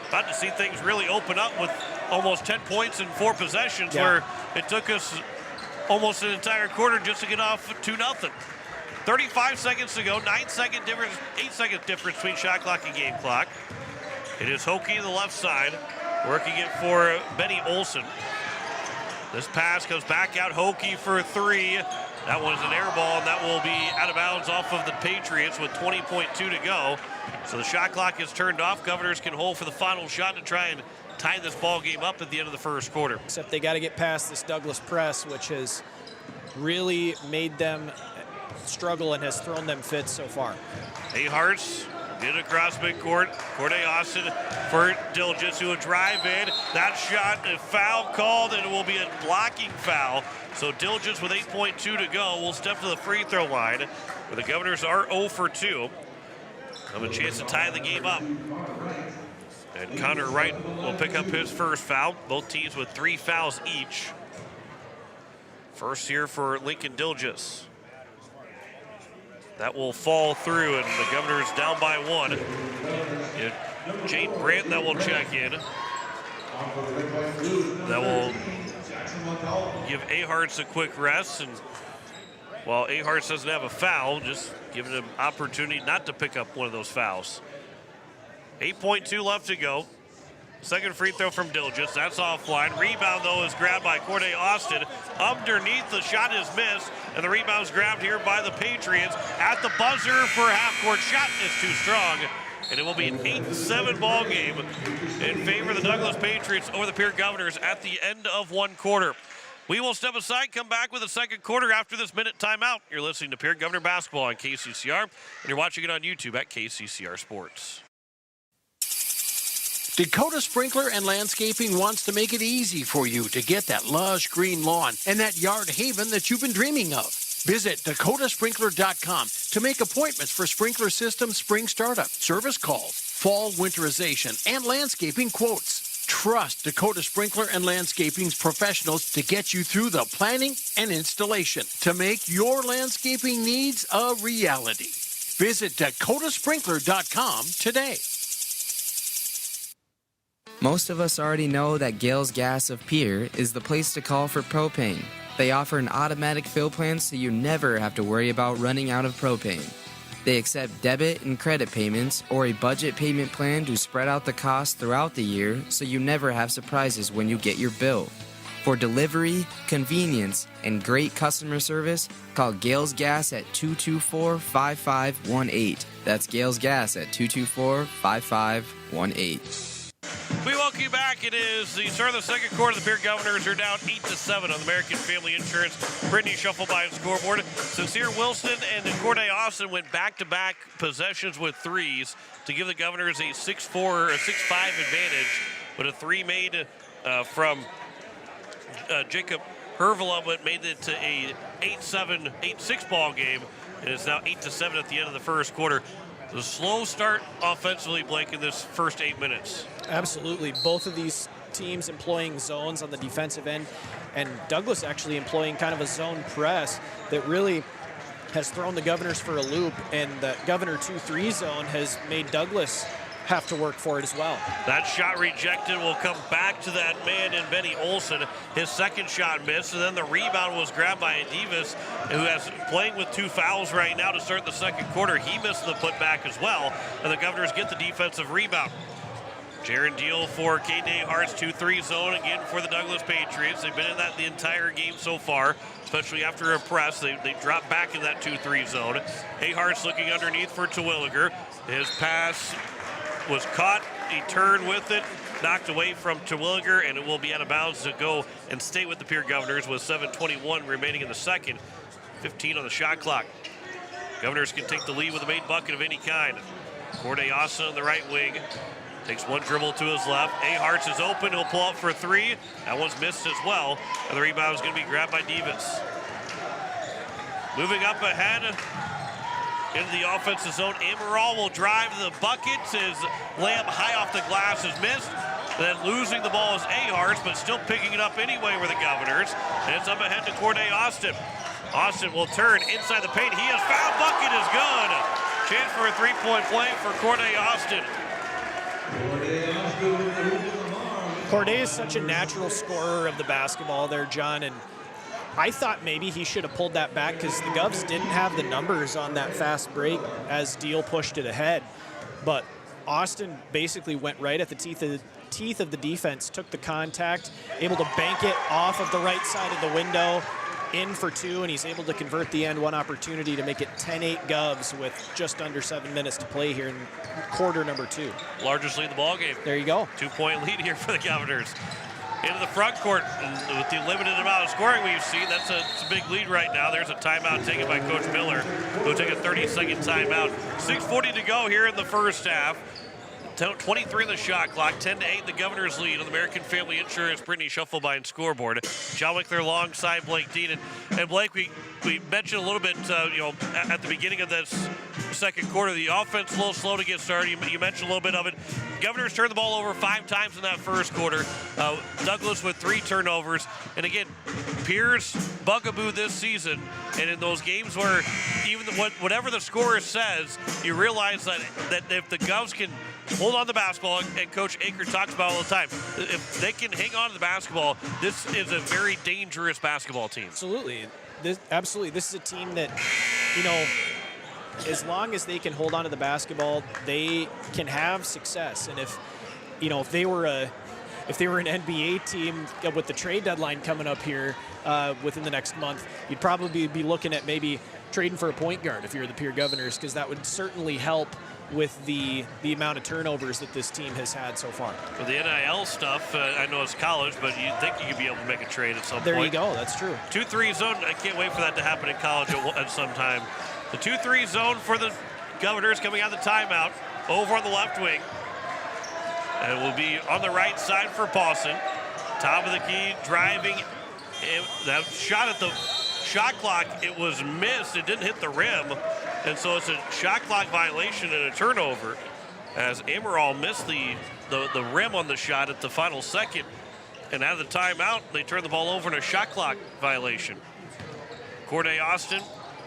about to see things really open up with almost 10 points in 4 possessions, where it took us almost an entire quarter just to get off 2-0. 35 seconds to go, 9-second difference, 8-second difference between shot clock and game clock. It is Hokie to the left side, working it for Benny Olson. This pass goes back out, Hokie for three. That was an air ball, and that will be out of bounds off of the Patriots with 20.2 to go. So the shot clock is turned off. Governors can hold for the final shot to try and tie this ball game up at the end of the first quarter.
Except they got to get past this Douglas press, which has really made them struggle and has thrown them fits so far.
Aharts get across midcourt. Corday Austin for Dilges, who will drive in. That shot, a foul called, and it will be a blocking foul. So Dilges with 8.2 to go will step to the free throw line, where the Governors are 0 for 2. Have a chance to tie the game up. And Connor Wright will pick up his first foul. Both teams with 3 fouls each. First here for Lincoln Dilges. That will fall through, and the Governors down by 1. Jane Brandt that will check in. That will give Aharts a quick rest, and while Aharts doesn't have a foul, just giving him opportunity not to pick up one of those fouls. 8.2 left to go. Second free throw from Dilges. That's offline. Rebound, though, is grabbed by Corday Austin. Underneath, the shot is missed, and the rebound's grabbed here by the Patriots. At the buzzer for a half-court shot is too strong, and it will be an 8-7 ball game in favor of the Douglas Patriots over the Pierre Governors at the end of one quarter. We will step aside, come back with the second quarter after this minute timeout. You're listening to Pierre Governor Basketball on KCCR, and you're watching it on YouTube at KCCR Sports.
Dakota Sprinkler and Landscaping wants to make it easy for you to get that lush green lawn and that yard haven that you've been dreaming of. Visit dakotasprinkler.com to make appointments for sprinkler system spring startup, service calls, fall winterization, and landscaping quotes. Trust Dakota Sprinkler and Landscaping's professionals to get you through the planning and installation to make your landscaping needs a reality. Visit dakotasprinkler.com today.
Most of us already know that Gales Gas of Pierre is the place to call for propane. They offer an automatic fill plan so you never have to worry about running out of propane. They accept debit and credit payments or a budget payment plan to spread out the cost throughout the year so you never have surprises when you get your bill. For delivery, convenience, and great customer service, call Gales Gas at 224-5518. That's Gales Gas at 224-5518.
We welcome you back. It is the start of the second quarter. The Pierre Governors are down 8-7 on the American Family Insurance. Brittany shuffled by the scoreboard. Sincere Wilson and Corday Austin went back-to-back possessions with threes to give the Governors a 6-4 or a 6-5 advantage. But a three made from Jacob Hervela, but made it to a 8-7, 8-6 ball game. And it's now 8-7 at the end of the first quarter. The slow start offensively, Blake, in this first 8 minutes.
Absolutely. Both of these teams employing zones on the defensive end, and Douglas actually employing kind of a zone press that really has thrown the Governors for a loop, and the Governor 2-3 zone has made Douglas have to work for it as well.
That shot rejected. Will come back to that man in Benny Olson. His second shot missed, and then the rebound was grabbed by Davis, who has playing with 2 fouls right now to start the second quarter. He missed the putback as well, and the Governors get the defensive rebound. Jaron Deal for Caden Hart's 2-3 zone again for the Douglas Patriots. They've been in that the entire game so far, especially after a press. They drop back in that 2-3 zone. Hart's looking underneath for Terwilliger. His pass was caught. He turned with it, knocked away from Terwilliger, and it will be out of bounds to go and stay with the Pierre Governors with 7:21 remaining in the second. 15 on the shot clock. Governors can take the lead with a made bucket of any kind. Corday Austin on the right wing. Takes one dribble to his left. Hart's is open. He'll pull up for 3. That one's missed as well. And the rebound is going to be grabbed by Davis. Moving up ahead into the offensive zone. Amaral will drive to the bucket. His layup high off the glass is missed. Then losing the ball is Hart's, but still picking it up anyway with the Governors. And it's up ahead to Corday Austin. Austin will turn inside the paint. He has fouled. Bucket is good. Chance for a 3-point play for Corday Austin.
Corday is such a natural scorer of the basketball there, John, and I thought maybe he should have pulled that back because the Govs didn't have the numbers on that fast break as Deal pushed it ahead. But Austin basically went right at the teeth of the defense, took the contact, able to bank it off of the right side of the window, in for 2, and he's able to convert the end one opportunity to make it 10-8 Govs with just under 7 minutes to play here in quarter number 2.
Largest lead in the ball game.
There you go.
2-point lead here for the Governors. Into the front court, and with the limited amount of scoring we've seen, it's a big lead right now. There's a timeout taken by Coach Miller, who'll take a 30-second timeout. 6:40 to go here in the first half. 23 in the shot clock, 10-8 the Governors lead on the American Family Insurance Brittany Shufflebine scoreboard. John Wickler alongside Blake Dean. And Blake, we mentioned a little bit, at the beginning of this second quarter, the offense a little slow to get started. You mentioned a little bit of it. Governors turned the ball over 5 times in that first quarter. Douglas with 3 turnovers. And again, Pierre's bugaboo this season, and in those games where even whatever the scorer says, you realize that if the Govs can hold on to the basketball, and Coach Aker talks about all the time, if they can hang on to the basketball, this is a very dangerous basketball team.
Absolutely. This is a team that, as long as they can hold on to the basketball, they can have success. And if they were an NBA team with the trade deadline coming up here within the next month, you'd probably be looking at maybe trading for a point guard if you're the Pierre Governors, because that would certainly help with the amount of turnovers that this team has had so far.
For the NIL stuff, I know it's college, but you'd think you could be able to make a trade at some point.
There you go. That's true.
2-3 zone. I can't wait for that to happen in college at some time. The 2-3 zone for the Governors coming out of the timeout. Over on the left wing. And it will be on the right side for Paulson. Top of the key, driving. That shot at the shot clock, it was missed. It didn't hit the rim. And so it's a shot clock violation and a turnover as Amaral missed the rim on the shot at the final second. And out of the timeout, they turn the ball over in a shot clock violation. Corday Austin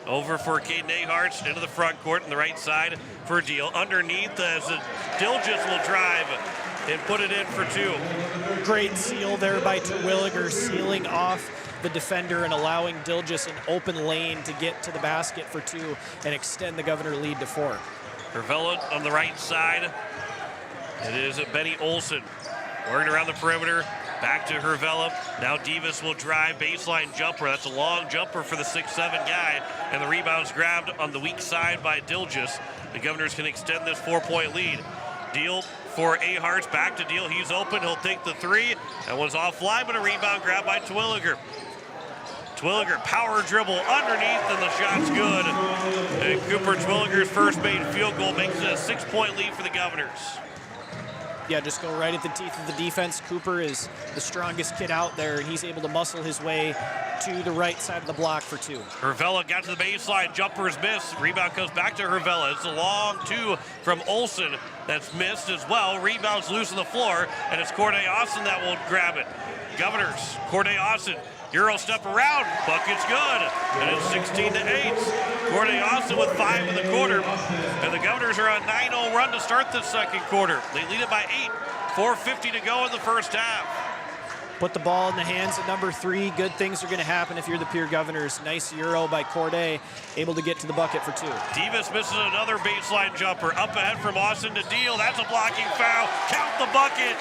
over for Caden Hart's into the front court on the right side for Deal. Underneath as Dilgis will drive and put it in for 2.
Great seal there by Terwilliger, sealing off the defender and allowing Dilgis an open lane to get to the basket for 2 and extend the Governor lead to 4.
Hervella on the right side. It is Benny Olson working around the perimeter. Back to Hervella. Now Davis will drive, baseline jumper. That's a long jumper for the 6'7" guy. And the rebound's grabbed on the weak side by Dilgis. The Governors can extend this 4-point lead. Deal for Hart's, back to Deal. He's open. He'll take the 3. That one's offline, but a rebound grabbed by Terwilliger. Terwilliger, power dribble underneath, and the shot's good. And Cooper Terwilliger's first made field goal makes it a 6-point lead for the Governors.
just go right at the teeth of the defense. Cooper is the strongest kid out there, and he's able to muscle his way to the right side of the block for 2.
Hervella got to the baseline. Jumpers miss. Rebound comes back to Hervella. It's a long 2 from Olsen that's missed as well. Rebounds loose on the floor, and it's Corday Austin that will grab it. Governors, Corday Austin. Euro step around, bucket's good, and it's 16-8. Corday Austin with 5 in the quarter, and the Governors are on a 9-0 run to start the second quarter. They lead it by 8, 4:50 to go in the first half.
Put the ball in the hands of number 3. Good things are going to happen if you're the Pierre Governors. Nice Euro by Corday, able to get to the bucket for 2.
Davis misses another baseline jumper. Up ahead from Austin to Deal. That's a blocking foul. Count the bucket.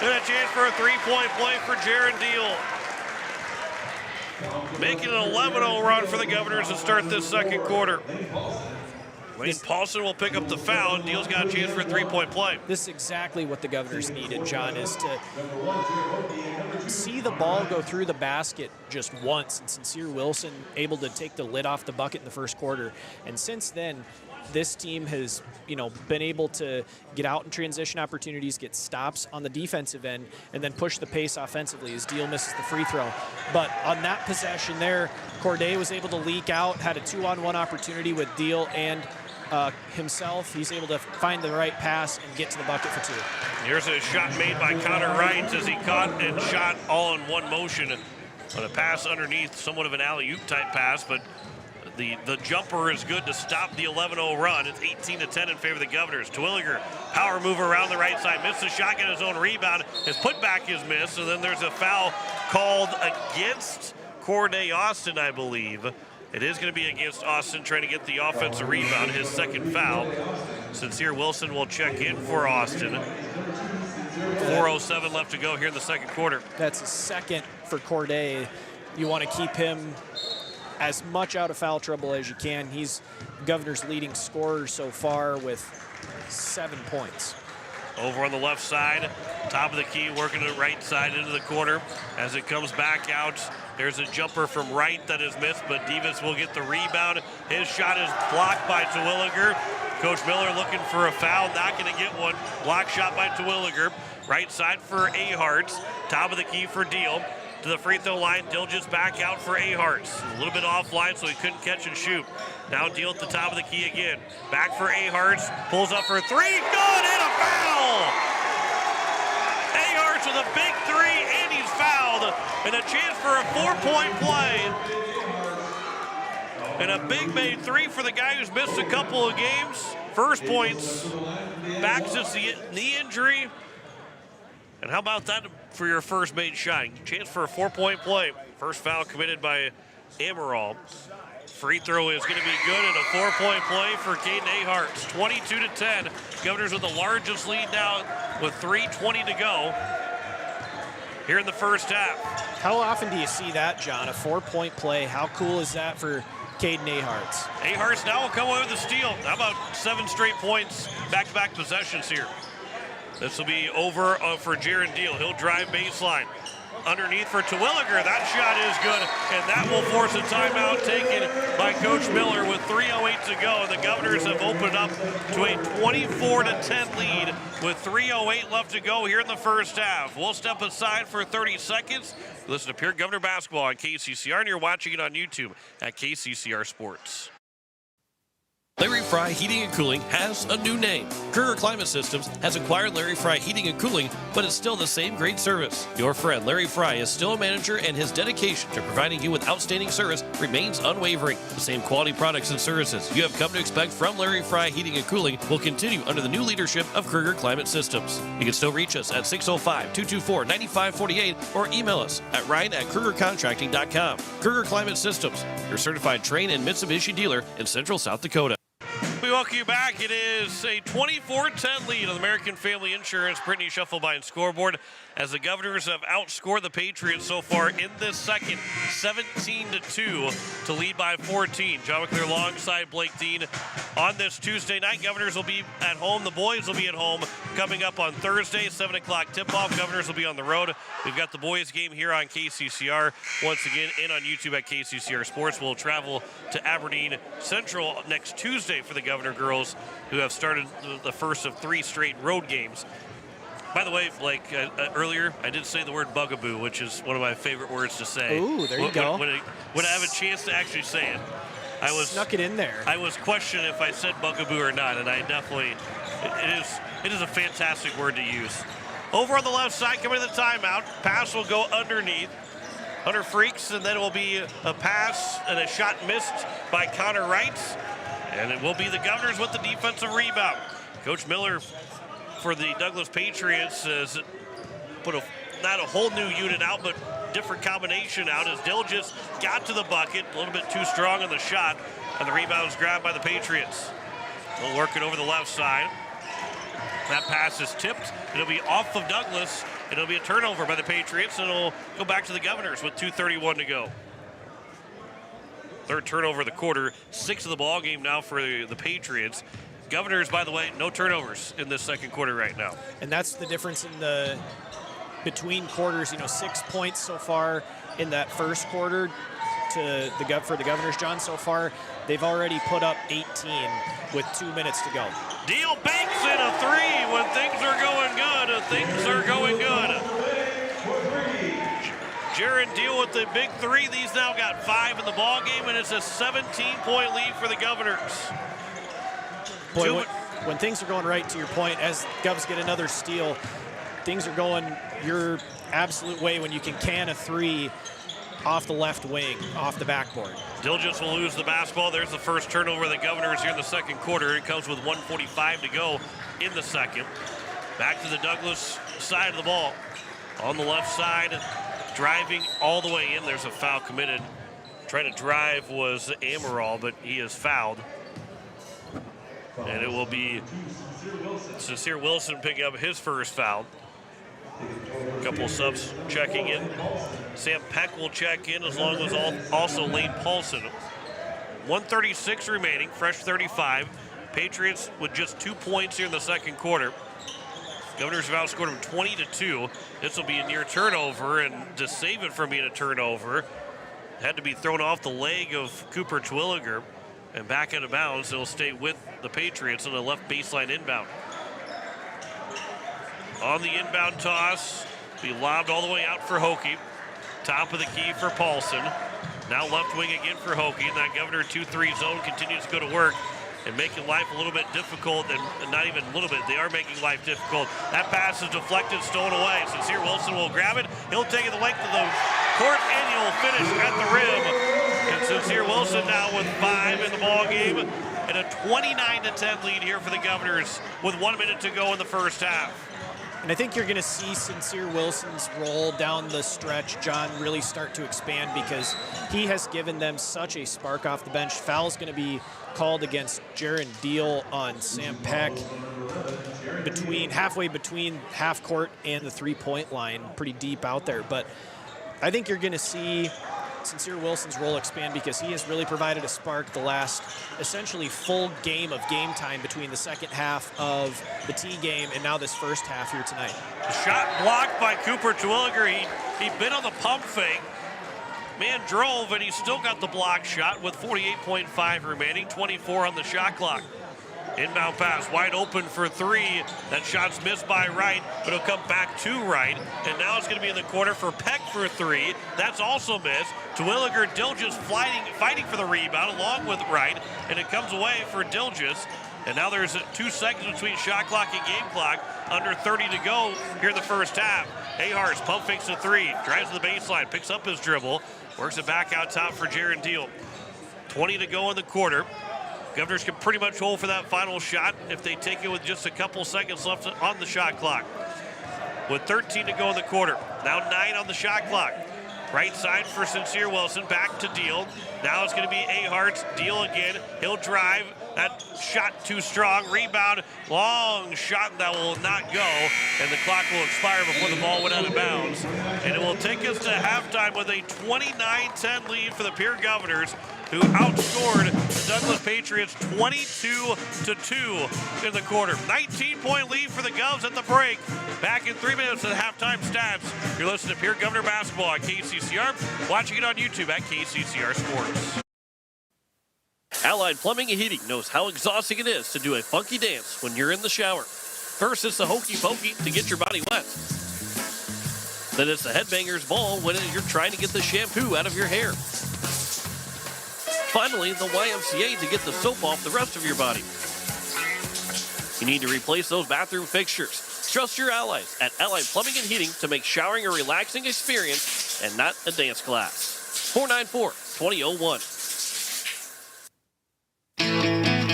And a chance for a 3-point play for Jaron Deal. Making an 11-0 run for the Governors to start this second quarter. Wayne Paulson will pick up the foul, and Deal's got a chance for a 3-point play.
This is exactly what the Governors needed, John, is to see the ball go through the basket just once, and Sincere Wilson able to take the lid off the bucket in the first quarter. And since then, this team has, been able to get out in transition opportunities, get stops on the defensive end, and then push the pace offensively as Deal misses the free throw. But on that possession there, Corday was able to leak out, had a 2-on-1 opportunity with Deal and himself. He's able to find the right pass and get to the bucket for 2.
Here's a shot made by Connor Wright as he caught and shot all in one motion on a pass underneath, somewhat of an alley-oop type pass, but the jumper is good to stop the 11-0 run. It's 18-10 in favor of the Governors. Twilliger, power move around the right side, missed the shot, got his own rebound. His putback is missed, and then there's a foul called against Corday Austin, I believe. It is going to be against Austin, trying to get the offensive rebound, his second foul. Sincere Wilson will check in for Austin. 4:07 left to go here in the second quarter.
That's a second for Corday. You want to keep him as much out of foul trouble as you can. He's Governor's leading scorer so far with 7 points.
Over on the left side, top of the key, working the right side into the corner. As it comes back out, there's a jumper from Wright that is missed, but Davis will get the rebound. His shot is blocked by Terwilliger. Coach Miller looking for a foul, not going to get one. Block shot by Terwilliger. Right side for Ahart. Top of the key for Deal. To the free throw line, Dill just back out for Ahart. A little bit offline, so he couldn't catch and shoot. Now Deal at the top of the key again. Back for Ahart, pulls up for a 3, good, and a foul! Ahart with a big 3, and he's fouled. And a chance for a 4-point play. And a big made 3 for the guy who's missed a couple of games. First points, back since the knee injury. And how about that for your first made shot? Chance for a 4-point play. First foul committed by Amaral. Free throw is going to be good, and a 4-point play for Caden Ahart. 22-10. Governors with the largest lead now with 3:20 to go here in the first half.
How often do you see that, John? A 4-point play. How cool is that for Caden Ahart?
Ahart now will come away with the steal. How about 7 straight points, back-to-back possessions here? This will be over for Jaron Deal. He'll drive baseline. Underneath for Terwilliger. That shot is good, and that will force a timeout taken by Coach Miller with 3:08 to go. And the Governors have opened up to a 24-10 lead with 3:08 left to go here in the first half. We'll step aside for 30 seconds. Listen to Pierre Governor Basketball on KCCR, and you're watching it on YouTube at KCCR Sports.
Larry Fry Heating and Cooling has a new name. Kruger Climate Systems has acquired Larry Fry Heating and Cooling, but it's still the same great service. Your friend Larry Fry is still a manager, and his dedication to providing you with outstanding service remains unwavering. The same quality products and services you have come to expect from Larry Fry Heating and Cooling will continue under the new leadership of Kruger Climate Systems. You can still reach us at 605-224-9548 or email us at ryan@krugercontracting.com. Kruger Climate Systems, your certified Trane and Mitsubishi dealer in Central South Dakota.
We welcome you back. It is a 24-10 lead on American Family Insurance. Brittany Shufflebine scoreboard as the Governors have outscored the Patriots so far in this second, 17-2 to lead by 14. John McClure alongside Blake Dean on this Tuesday night. Governors will be at home. The boys will be at home coming up on Thursday, 7 o'clock tip-off. Governors will be on the road. We've got the boys game here on KCCR. Once again, and on YouTube at KCCR Sports. We'll travel to Aberdeen Central next Tuesday for the Governor girls, who have started the first of 3 straight road games. By the way, like earlier, I did say the word bugaboo, which is one of my favorite words to say.
Ooh, there you go.
When I have a chance to actually say it. I was
snuck it in there.
I was questioning if I said bugaboo or not, and I definitely, it is a fantastic word to use. Over on the left side, coming to the timeout, pass will go underneath. Hunter Freaks, and then it will be a pass and a shot missed by Connor Wright, and it will be the Governors with the defensive rebound. Coach Miller for the Douglas Patriots has put not a whole new unit out, but different combination out as Dill just got to the bucket, a little bit too strong on the shot, and the rebound is grabbed by the Patriots. They'll work it over the left side. That pass is tipped. It'll be off of Douglas. It'll be a turnover by the Patriots, and it'll go back to the Governors with 2:31 to go. Third turnover of the quarter, 6 of the ball game now for the Patriots. Governors, by the way, no turnovers in this second quarter right now.
And that's the difference in the between quarters. 6 points so far in that first quarter for the Governors, John. So far, they've already put up 18 with 2 minutes to go.
Deal banks in a three when things are going good. Things are going good. Jaron Deal with the big three. These now got 5 in the ball game, and it's a 17-point lead for the Governors.
Boy, when things are going right, to your point, as Govs get another steal, things are going your absolute way when you can can a three off the left wing, off the backboard.
Dilgis will lose the basketball. There's the first turnover of the Governors here in the second quarter. It comes with 1:45 to go in the second. Back to the Douglas side of the ball. On the left side, driving all the way in. There's a foul committed. Trying to drive was Amaral, but he is fouled. And it will be Sincere Wilson picking up his first foul. A couple of subs checking in. Sam Peck will check in, as long as also Lane Paulson. 1:36 remaining, fresh 35. Patriots with just 2 points here in the second quarter. Governors have outscored them 20-2. This will be a near turnover, and to save it from being a turnover, had to be thrown off the leg of Cooper Twilliger and back out of bounds. It'll stay with the Patriots on the left baseline inbound. On the inbound toss, be lobbed all the way out for Hokie. Top of the key for Paulson. Now left wing again for Hokie, and that Governor 2-3 zone continues to go to work and making life a little bit difficult, and not even a little bit, they are making life difficult. That pass is deflected, stolen away. Sincere Wilson will grab it. He'll take it the length of the court, and he'll finish at the rim. And Sincere Wilson now with 5 in the ball game, and a 29-10 lead here for the Governors with 1 minute to go in the first half.
And I think you're going to see Sincere Wilson's role down the stretch, John, really start to expand, because he has given them such a spark off the bench. Foul's going to be called against Jaron Deal on Sam Peck, halfway between half court and the three-point line, pretty deep out there. But I think you're going to see Sincere Wilson's role expand, because he has really provided a spark the last essentially full game of game time between the second half of the T game and now this first half here tonight.
The shot blocked by Cooper Twilliger. He'd been on the pump fake. Man drove, and he still got the block shot with 48.5 remaining, 24 on the shot clock. Inbound pass, wide open for 3. That shot's missed by Wright, but it'll come back to Wright. And now it's going to be in the corner for Peck for 3. That's also missed. Twilliger, Dilgis fighting for the rebound along with Wright, and it comes away for Dilgis. And now there's 2 seconds between shot clock and game clock. Under 30 to go here in the first half. Aharts pump fakes a 3, drives to the baseline, picks up his dribble, works it back out top for Jaron Deal. 20 to go in the quarter. Governors can pretty much hold for that final shot if they take it with just a couple seconds left on the shot clock. With 13 to go in the quarter. Now 9 on the shot clock. Right side for Sincere Wilson, back to Deal. Now it's going to be Aharts, Deal again. He'll drive. That shot too strong. Rebound, long shot that will not go. And the clock will expire before the ball went out of bounds. And it will take us to halftime with a 29-10 lead for the Pierre Governors, who outscored the Douglas Patriots 22-2 in the quarter. 19-point lead for the Govs at the break. Back in 3 minutes at halftime stats. You're listening to Pierre Governor Basketball on KCCR. Watching it on YouTube at KCCR Sports.
Allied Plumbing and Heating knows how exhausting it is to do a funky dance when you're in the shower. First, it's the hokey pokey to get your body wet. Then it's the headbanger's ball when you're trying to get the shampoo out of your hair. Finally, the YMCA to get the soap off the rest of your body. You need to replace those bathroom fixtures. Trust your allies at Allied Plumbing and Heating to make showering a relaxing experience and not a dance class. 494-2001.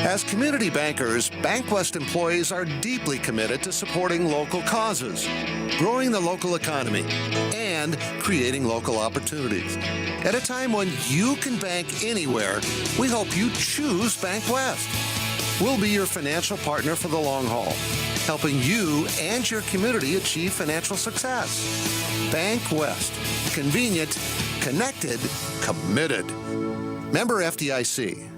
As community bankers, BankWest employees are deeply committed to supporting local causes, growing the local economy, and creating local opportunities. At a time when you can bank anywhere, we hope you choose BankWest. We'll be your financial partner for the long haul, helping you and your community achieve financial success. BankWest. Convenient, connected, committed. Member FDIC.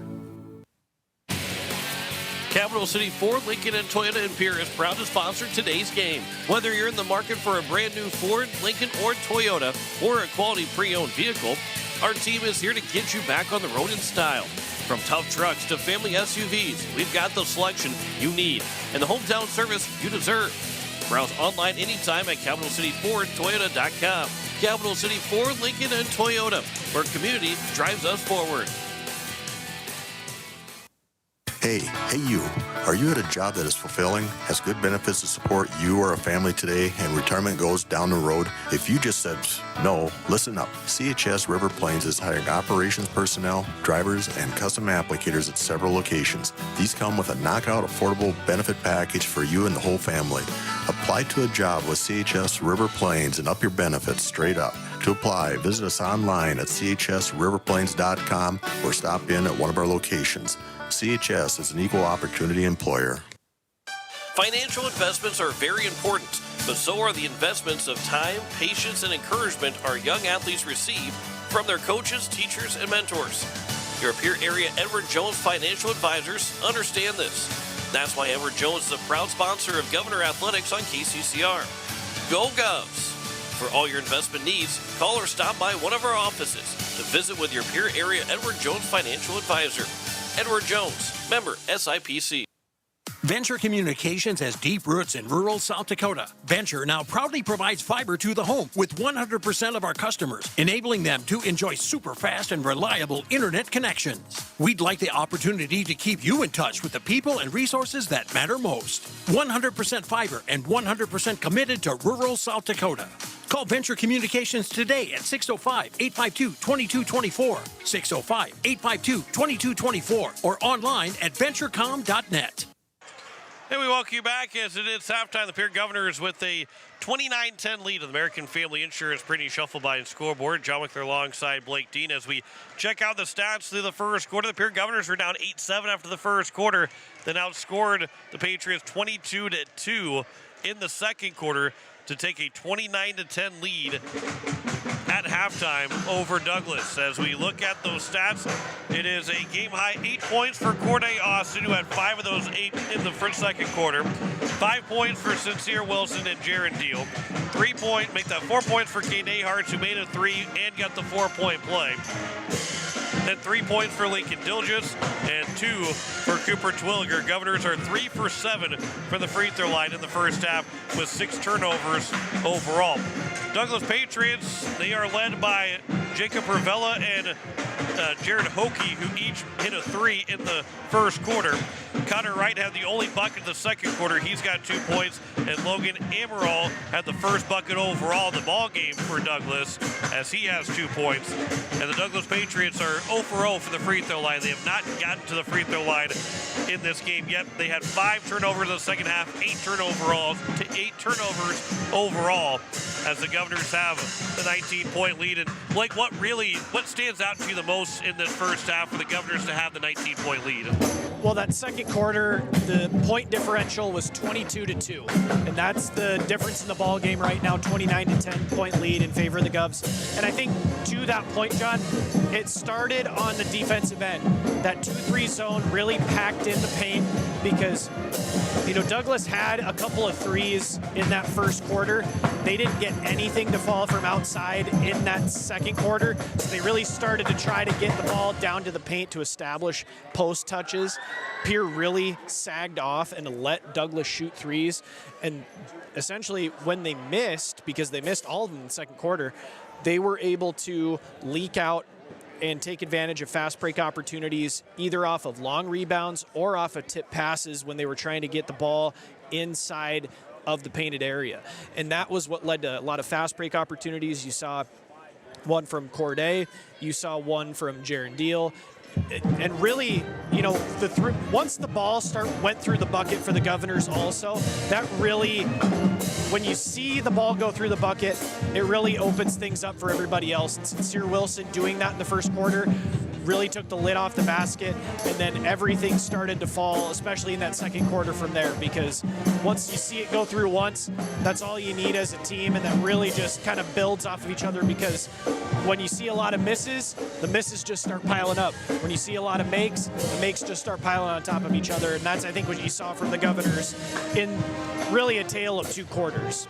Capital City Ford, Lincoln, and Toyota in Pierre is proud to sponsor today's game. Whether you're in the market for a brand new Ford, Lincoln, or Toyota, or a quality pre-owned vehicle, our team is here to get you back on the road in style. From tough trucks to family SUVs, we've got the selection you need and the hometown service you deserve. Browse online anytime at CapitalCityFordToyota.com. Capital City Ford, Lincoln, and Toyota, where community drives us forward.
Hey you. Are you at a job that is fulfilling, has good benefits to support you or a family today, and retirement goes down the road? If you just said no, listen up. CHS River Plains is hiring operations personnel, drivers, and custom applicators at several locations. These come with a knockout affordable benefit package for you and the whole family. Apply to a job with CHS River Plains and up your benefits straight up. To apply, visit us online at chsriverplains.com or stop in at one of our locations. CHS is an equal opportunity employer.
Financial investments are very important, but so are the investments of time, patience, and encouragement our young athletes receive from their coaches, teachers, and mentors. Your Pierre area Edward Jones Financial Advisors understand this. That's why Edward Jones is a proud sponsor of Governor Athletics on KCCR. Go Govs! For all your investment needs, call or stop by one of our offices to visit with your Pierre area Edward Jones Financial Advisor. Edward Jones, member SIPC.
Venture Communications has deep roots in rural South Dakota. Venture now proudly provides fiber to the home with 100% of our customers, enabling them to enjoy super fast and reliable internet connections. We'd like the opportunity to keep you in touch with the people and resources that matter most. 100% fiber and 100% committed to rural South Dakota. Call Venture Communications today at 605-852-2224, 605-852-2224, or online at venturecom.net.
And we welcome you back as it is halftime. The Pierre Governors with a 29-10 lead of the American Family Insurance Printing Shuffle by scoreboard. John Wickler alongside Blake Dean as we check out the stats through the first quarter. The Pierre Governors were down 8-7 after the first quarter, then outscored the Patriots 22-2 in the second quarter to take a 29-10 lead at halftime over Douglas. As we look at those stats, it is a game-high 8 points for Corday Austin, who had 5 of those 8 in the second quarter. 5 points for Sincere Wilson and Jaron Deal. 4 points for Kane Aharts, who made a 3 and got the 4-point play. Then 3 points for Lincoln Dilgis and 2 for Cooper Twilliger. Governors are 3 for 7 from the free throw line in the first half with 6 turnovers overall. Douglas Patriots, they are led by Jacob Ravella and Jared Hokey, who each hit a 3 in the first quarter. Connor Wright had the only bucket in the second quarter. He's got 2 points. And Logan Amaral had the first bucket overall in the ball game for Douglas, as he has 2 points. And the Douglas Patriots are 0 for 0 for the free throw line. They have not gotten to the free throw line in this game yet. They had 5 turnovers in the second half, 8 turnovers overall, as the Governors have the 19-point lead. And Blake, what stands out to you the most in this first half for the Governors to have the 19-point lead?
Well, that second quarter, the point differential was 22-2, and that's the difference in the ball game right now. 29-10 point lead in favor of the Govs. And I think to that point, John, it started on the defensive end. That 2-3 zone really packed in the paint because Douglas had a couple of threes in that first quarter. They didn't get anything to fall from outside in that second quarter. So they really started to try to get the ball down to the paint to establish post touches. Pierre really sagged off and let Douglas shoot threes. And essentially when they missed, because they missed all of them in the second quarter, they were able to leak out and take advantage of fast break opportunities, either off of long rebounds or off of tip passes when they were trying to get the ball inside of the painted area. And that was what led to a lot of fast break opportunities. You saw one from Corday, you saw one from Jaron Deal. And really, once the ball went through the bucket for the Governors also, that really, when you see the ball go through the bucket, it really opens things up for everybody else. And Sincere Wilson doing that in the first quarter really took the lid off the basket, and then everything started to fall, especially in that second quarter from there, because once you see it go through once, that's all you need as a team, and that really just kind of builds off of each other, because when you see a lot of misses, the misses just start piling up. When you see a lot of makes, the makes just start piling on top of each other, and that's, I think, what you saw from the Governors in really a tale of two quarters.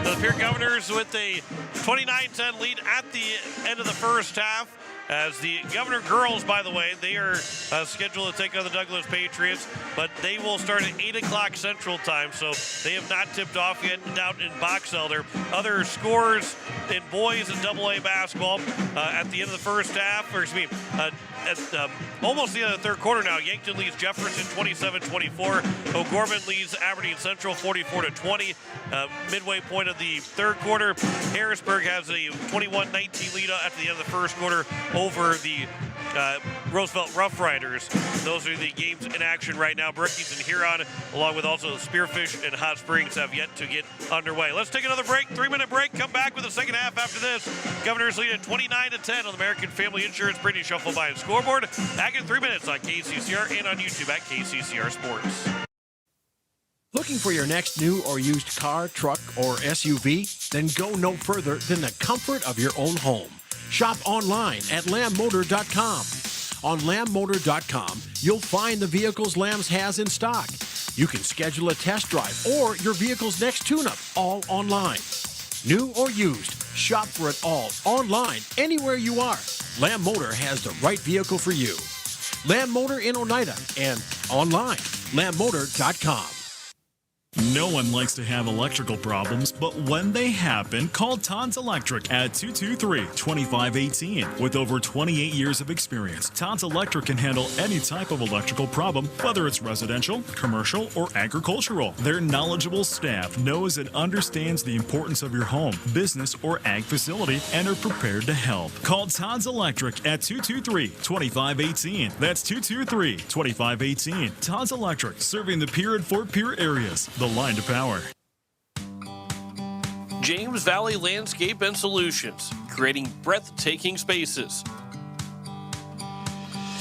The Pierre Governors with a 29-10 lead at the end of the first half. As the Governor girls, by the way, they are scheduled to take on the Douglas Patriots, but they will start at 8 o'clock Central Time, so they have not tipped off yet down in Box Elder. Other scores in boys and AA basketball at the end of the first half, at almost the end of the third quarter now. Yankton leads Jefferson 27-24. O'Gorman leads Aberdeen Central 44-20. Midway point of the third quarter, Harrisburg has a 21-19 lead at the end of the first quarter over the Roosevelt Rough Riders. Those are the games in action right now. Brookings and Huron, along with also Spearfish and Hot Springs, have yet to get underway. Let's take another break, 3-minute break. Come back with the second half after this. Governors lead at 29-10 on the American Family Insurance Brady Shuffle by and scoreboard. Back in 3 minutes on KCCR and on YouTube at KCCR Sports.
Looking for your next new or used car, truck, or SUV? Then go no further than the comfort of your own home. Shop online at lambmotor.com. On lambmotor.com, you'll find the vehicles Lambs has in stock. You can schedule a test drive or your vehicle's next tune-up, all online. New or used, shop for it all online, anywhere you are. Lamb Motor has the right vehicle for you. Lamb Motor in Oneida and online, lambmotor.com.
No one likes to have electrical problems, but when they happen, call Tons Electric at 223-2518. With over 28 years of experience, Tons Electric can handle any type of electrical problem, whether it's residential, commercial, or agricultural. Their knowledgeable staff knows and understands the importance of your home, business, or ag facility and are prepared to help. Call Tons Electric at 223-2518. That's 223-2518. Tons Electric, serving the Pierre and Fort Pierre areas. The line to power.
James Valley Landscape and Solutions, creating breathtaking spaces.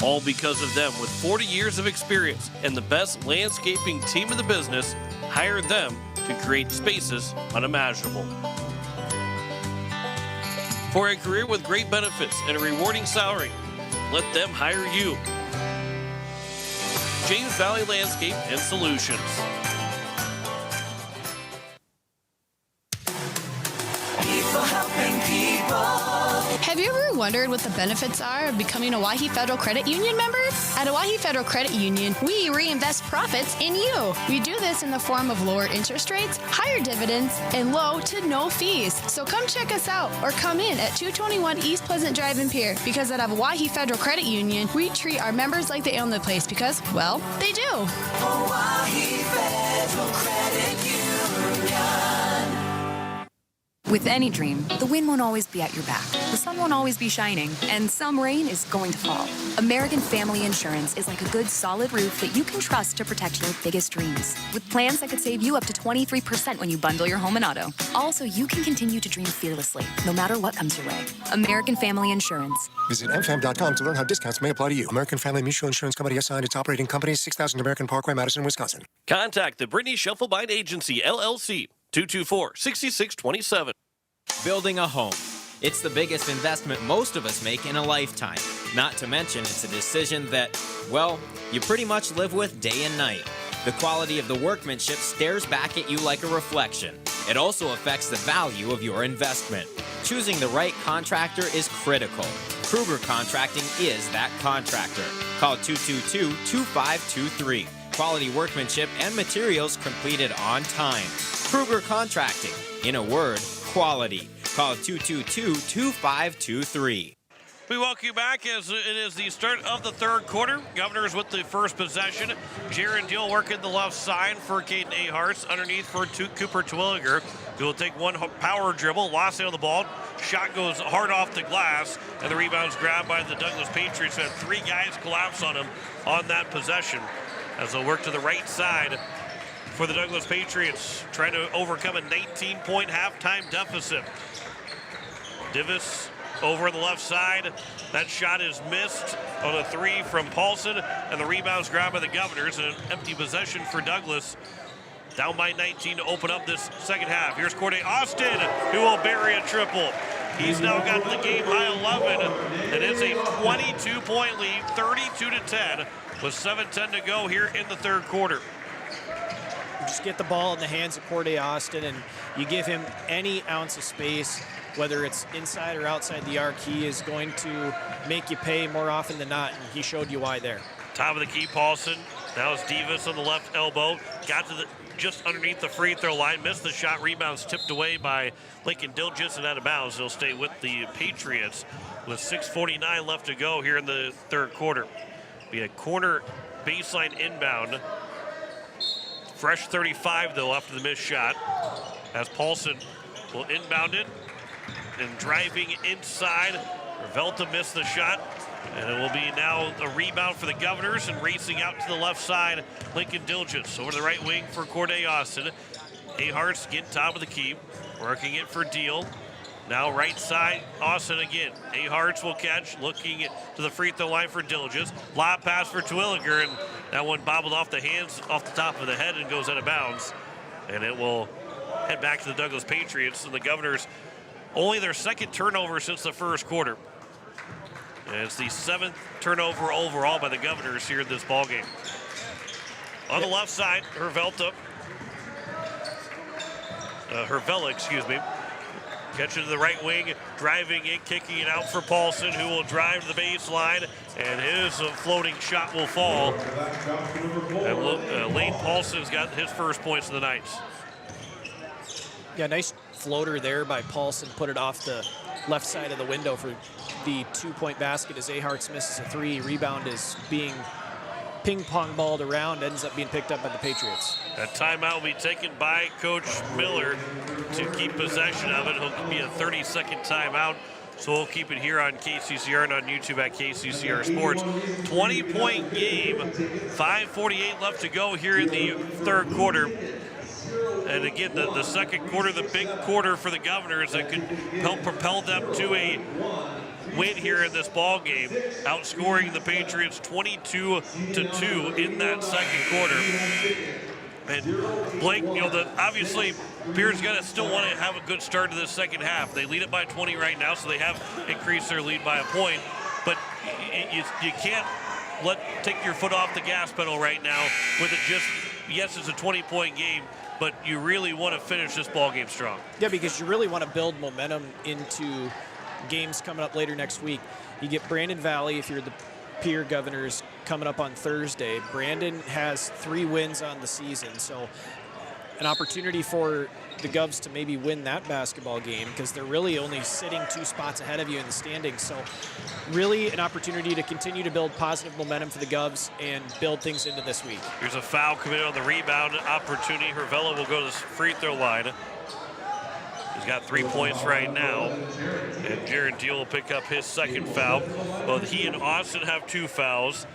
All because of them, with 40 years of experience and the best landscaping team in the business, hired them to create spaces unimaginable. For a career with great benefits and a rewarding salary, let them hire you. James Valley Landscape and Solutions.
People helping people.
Have you ever wondered what the benefits are of becoming a Owyhee Federal Credit Union member? At Owyhee Federal Credit Union, we reinvest profits in you. We do this in the form of lower interest rates, higher dividends, and low to no fees. So come check us out or come in at 221 East Pleasant Drive in Pierre, because at Owyhee Federal Credit Union, we treat our members like they own the place because, well, they do.
Owyhee Federal Credit Union.
With any dream, the wind won't always be at your back, the sun won't always be shining, and some rain is going to fall. American Family Insurance is like a good, solid roof that you can trust to protect your biggest dreams. With plans that could save you up to 23% when you bundle your home and auto. Also, you can continue to dream fearlessly, no matter what comes your way. American Family Insurance.
Visit mfam.com to learn how discounts may apply to you. American Family Mutual Insurance Company assigned its operating company, 6000 American Parkway, Madison, Wisconsin.
Contact the Brittany Shufflebind Agency, LLC, 224-6627.
Building a home. It's the biggest investment most of us make in a lifetime. Not to mention, it's a decision that, well, you pretty much live with day and night. The quality of the workmanship stares back at you like a reflection. It also affects the value of your investment. Choosing the right contractor is critical. Kruger Contracting is that contractor. Call 222-2523. Quality workmanship and materials completed on time. Kruger Contracting. In a word, quality. Call 222-2523.
We welcome you back as it is the start of the third quarter. Governors with the first possession. Jaron Deal working the left side for Caden Aharts. Underneath for Cooper Twilliger, who will take one power dribble, lost it on the ball. Shot goes hard off the glass, and the rebound's grabbed by the Douglas Patriots. Had three guys collapse on him on that possession as they'll work to the right side for the Douglas Patriots, trying to overcome a 19-point halftime deficit. Divis over the left side. That shot is missed on a three from Paulson, and the rebound's grabbed by the Governors. An empty possession for Douglas. Down by 19 to open up this second half. Here's Corday Austin, who will bury a triple. He's now got the game high 11, and it's a 22-point lead, 32-10, with 7:10 to go here in the third quarter.
Just get the ball in the hands of Corday Austin, and you give him any ounce of space, whether it's inside or outside the arc, he is going to make you pay more often than not, and he showed you why there.
Top of the key, Paulson. Now it's Divas on the left elbow. Got to the just underneath the free throw line. Missed the shot. Rebounds tipped away by Lincoln Dilgis and out of bounds. They'll stay with the Patriots with 6:49 left to go here in the third quarter. Be a corner baseline inbound. Fresh 35, though, after the missed shot. As Paulson will inbound it. And driving inside, Velta missed the shot. And it will be now a rebound for the Governors, and racing out to the left side, Lincoln Dilgis. Over the right wing for Corday Austin. Aharts getting top of the key, working it for Deal. Now right side, Austin again. Aharts will catch, looking to the free throw line for Dilgis. Lob pass for Twilliger, and that one bobbled off the hands, off the top of the head, and goes out of bounds. And it will head back to the Douglas Patriots, and the Governors only their second turnover since the first quarter. And it's the 7th turnover overall by the Governors here in this ballgame. On the left side, Hervella, excuse me. Catching to the right wing, driving it, kicking it out for Paulson, who will drive to the baseline, and his floating shot will fall. And Lane Paulson's got his first points of the night.
Yeah, nice floater there by Paulson. Put it off the left side of the window for the 2-point basket as Aharts misses a three. Rebound is being ping-pong balled around, ends up being picked up by the Patriots.
That timeout will be taken by Coach Miller to keep possession of it. It'll be a 30-second timeout, so we'll keep it here on KCCR and on YouTube at KCCR Sports. 20-point game, 5:48 left to go here in the third quarter. And again, the second quarter, the big quarter for the Governors that could help propel them to a win here in this ball game, outscoring the Patriots 22-2 in that second quarter. And Blake, obviously Pierre's going to still want to have a good start to this second half. They lead it by 20 right now, so they have increased their lead by a point. But you can't take your foot off the gas pedal right now with it just, yes, it's a 20-point game, but you really want to finish this ball game strong.
Yeah, because you really want to build momentum into games coming up later next week. You get Brandon Valley if you're the Pierre Governors coming up on Thursday. Brandon has 3 wins on the season, so an opportunity for the Govs to maybe win that basketball game because they're really only sitting 2 spots ahead of you in the standings. So really an opportunity to continue to build positive momentum for the Govs and build things into this week.
Here's a foul committed on the rebound opportunity. Hervella will go to the free throw line. He's got 3 points right now. And Jaron Deal will pick up his second foul. Well, he and Austin have 2 fouls.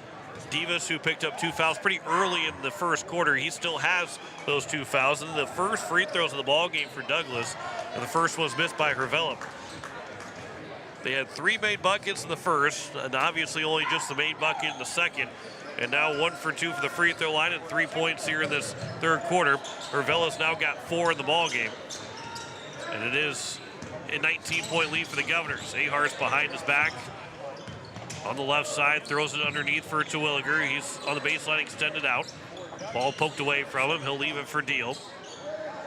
Divas, who picked up 2 fouls pretty early in the first quarter, he still has those 2 fouls. And the first free throws of the ball game for Douglas, and the first was missed by Hervella. They had 3 made buckets in the first, and obviously only just the made bucket in the second. And now 1 for 2 for the free throw line and 3 points here in this third quarter. Hervella's now got 4 in the ball game. And it is a 19-point lead for the Governors. Aharts behind his back. On the left side, throws it underneath for Terwilliger. He's on the baseline, extended out. Ball poked away from him. He'll leave it for Deal.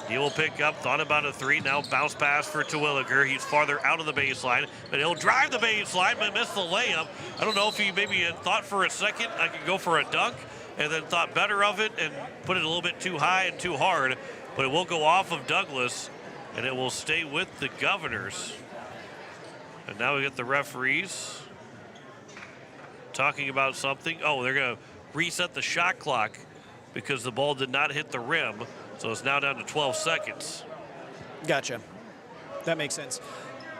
Deal will pick up, thought about a three. Now bounce pass for Terwilliger. He's farther out of the baseline, but he'll drive the baseline, but miss the layup. I don't know if he maybe had thought for a second I could go for a dunk, and then thought better of it and put it a little bit too high and too hard, but it will go off of Douglas, and it will stay with the Governors. And now we get the referees talking about something. Oh, they're going to reset the shot clock because the ball did not hit the rim. So it's now down to 12 seconds.
Gotcha. That makes sense.